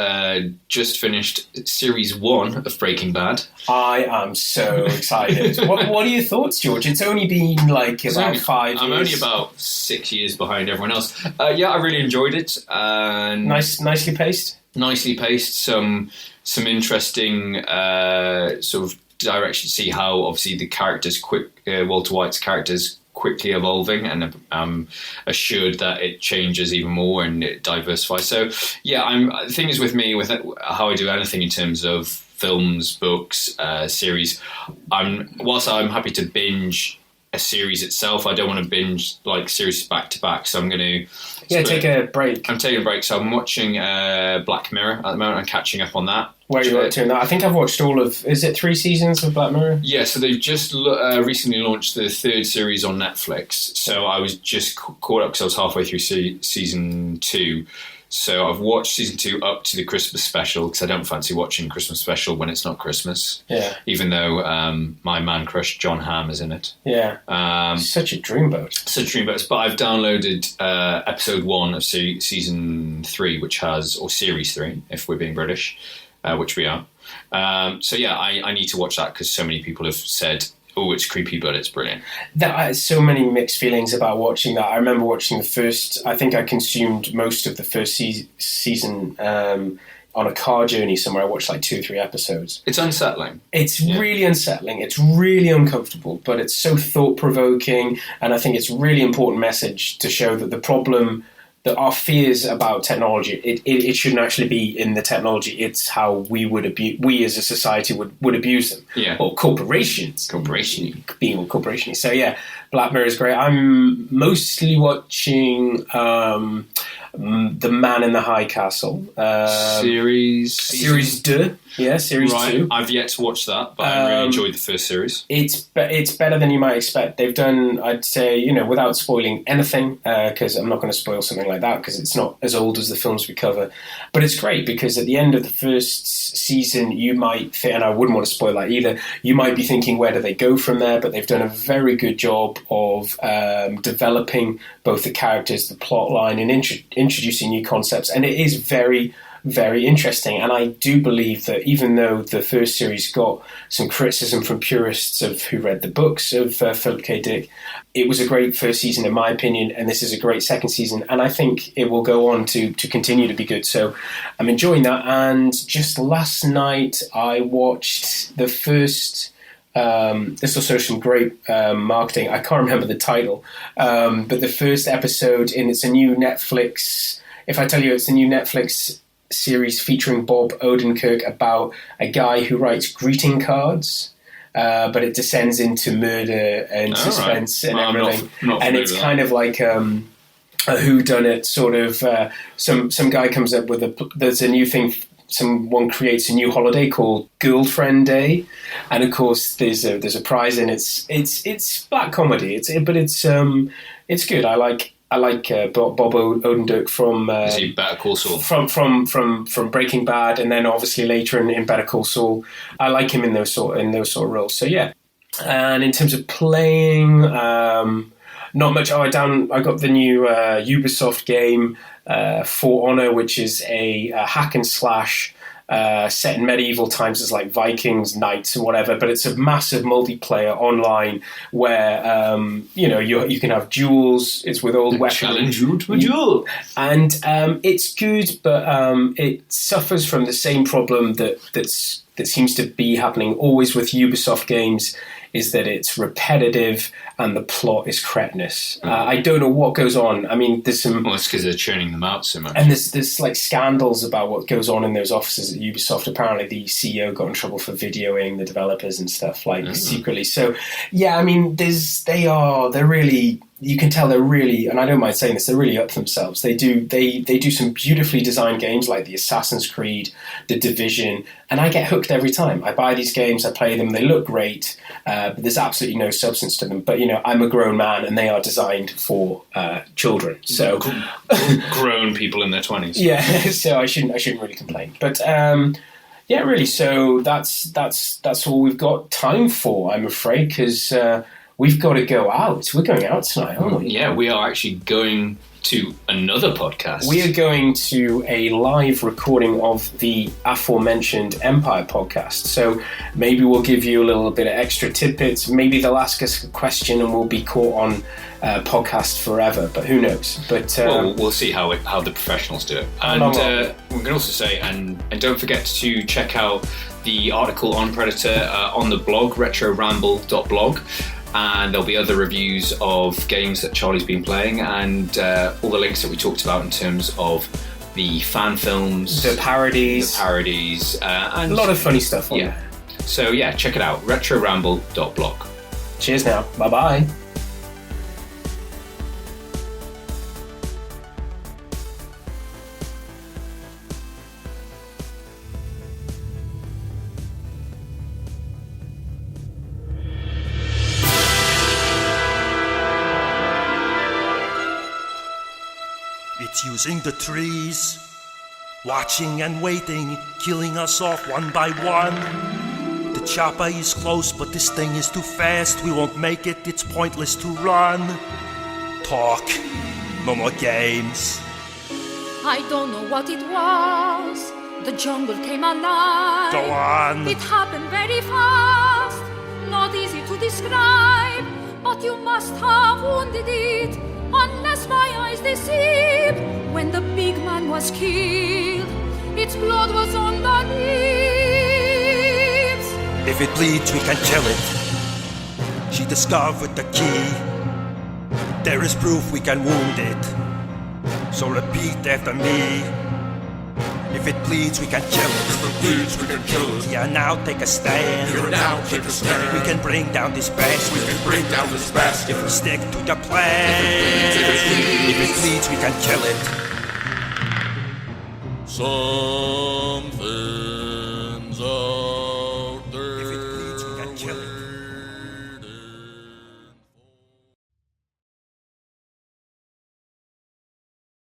just finished series 1 of Breaking Bad. I am so excited. What are your thoughts, George? It's only been like about 5 years. I'm only about 6 years behind everyone else. Yeah, I really enjoyed it. Nicely paced. Nicely paced. Some interesting sort of direction to see how obviously the characters, Walter White's characters, quickly evolving, and I'm assured that it changes even more and it diversifies. So yeah, the thing is with me, with how I do anything in terms of films, books, series, whilst I'm happy to binge a series itself, I don't want to binge like series back to back. So I'm going to take a break. I'm taking a break. So I'm watching Black Mirror at the moment. I'm catching up on that. Where are you up to in that? I think I've watched all of, is it 3 seasons of Black Mirror? Yeah, so they've just recently launched the 3rd series on Netflix. So I was just caught up because I was halfway through season 2. So I've watched season 2 up to the Christmas special, because I don't fancy watching Christmas special when it's not Christmas. Yeah. Even though my man crush John Hamm is in it. Yeah. Such a dreamboat. But I've downloaded episode 1 of season 3, which has, or series 3, if we're being British, which we are. So yeah, I need to watch that because so many people have said, oh, it's creepy, but it's brilliant. I had so many mixed feelings about watching that. I remember watching the first, I think I consumed most of the first season on a car journey somewhere. I watched like 2 or 3 episodes. It's unsettling. It's really unsettling. It's really uncomfortable, but it's so thought-provoking. And I think it's a really important message to show that the problem, that our fears about technology, it shouldn't actually be in the technology. It's how we as a society would abuse them. Yeah. Or corporations. Being a corporation. So yeah, Black Mirror is great. I'm mostly watching The Man in the High Castle. Series 2. Yeah, series 2. I've yet to watch that, but I really enjoyed the first series. It's better than you might expect. They've done, I'd say, without spoiling anything, because I'm not going to spoil something like that, because it's not as old as the films we cover. But it's great, because at the end of the first season, you might think, and I wouldn't want to spoil that either, you might be thinking, where do they go from there? But they've done a very good job of developing both the characters, the plot line, and introducing new concepts. And it is very very interesting. And I do believe that even though the first series got some criticism from purists of who read the books of Philip K. Dick, it was a great first season in my opinion, and this is a great second season, and I think it will go on to continue to be good. So I'm enjoying that. And just last night I watched the first... this will show some great marketing. I can't remember the title, but the first episode it's a new Netflix. If I tell you it's a new Netflix series featuring Bob Odenkirk about a guy who writes greeting cards, but it descends into murder and suspense and everything. Not and it's kind of like a whodunit sort of. Some guy comes up with there's a new thing. Someone creates a new holiday called Girlfriend Day, and of course there's a prize, and it's black comedy. It's good. I like Bob Odenkirk from is he Better Call Saul? from Breaking Bad, and then obviously later in Better Call Saul. I like him in those sort of roles. So yeah, and in terms of playing, not much. I got the new Ubisoft game. For Honor, which is a hack and slash set in medieval times as like Vikings, knights, and whatever. But it's a massive multiplayer online where you can have duels. It's with old weapons. Challenge you to a duel, and it's good, but it suffers from the same problem that seems to be happening always with Ubisoft games. Is that it's repetitive and the plot is cretinous. I don't know what goes on. I mean, there's some... Well, it's because they're churning them out so much. And there's like scandals about what goes on in those offices at Ubisoft. Apparently the CEO got in trouble for videoing the developers and stuff secretly. So, yeah, I mean, they're really... You can tell they're really, and I don't mind saying this, they're really up themselves. They do some beautifully designed games like the Assassin's Creed, the Division, and I get hooked every time. I buy these games, I play them, they look great, but there's absolutely no substance to them. But, I'm a grown man and they are designed for children. So grown people in their 20s. Yeah, so I shouldn't really complain. But yeah, really, so that's all we've got time for, I'm afraid, because... we've got to go out. We're going out tonight, aren't we? Yeah, we are actually going to another podcast. We are going to a live recording of the aforementioned Empire podcast. So maybe we'll give you a little bit of extra tidbits. Maybe they'll ask us a question and we'll be caught on podcast forever. But who knows? But we'll see how the professionals do it. And we can also say, and don't forget to check out the article on Predator on the blog, retroramble.blog. And there'll be other reviews of games that Charlie's been playing, and all the links that we talked about in terms of the fan films, the parodies, and a lot of funny stuff on there. So yeah, check it out, retroramble.blog. Cheers now. Bye-bye. It's using the trees, watching and waiting, killing us off one by one. The chopper is close, but this thing is too fast. We won't make it, it's pointless to run. Talk, no more games. I don't know what it was. The jungle came alive. Go on. It happened very fast. Not easy to describe, but you must have wounded it. Unless my eyes deceive, when the big man was killed, its blood was on the leaves. If it bleeds, we can kill it. She discovered the key. There is proof we can wound it. So repeat after me. If it bleeds, we can kill it. If it bleeds, we can kill it. Yeah, now take a stand. Here now, take a stand. We can bring down this beast. We can bring down this beast. If we stick to the plan. If it bleeds, we can kill it. So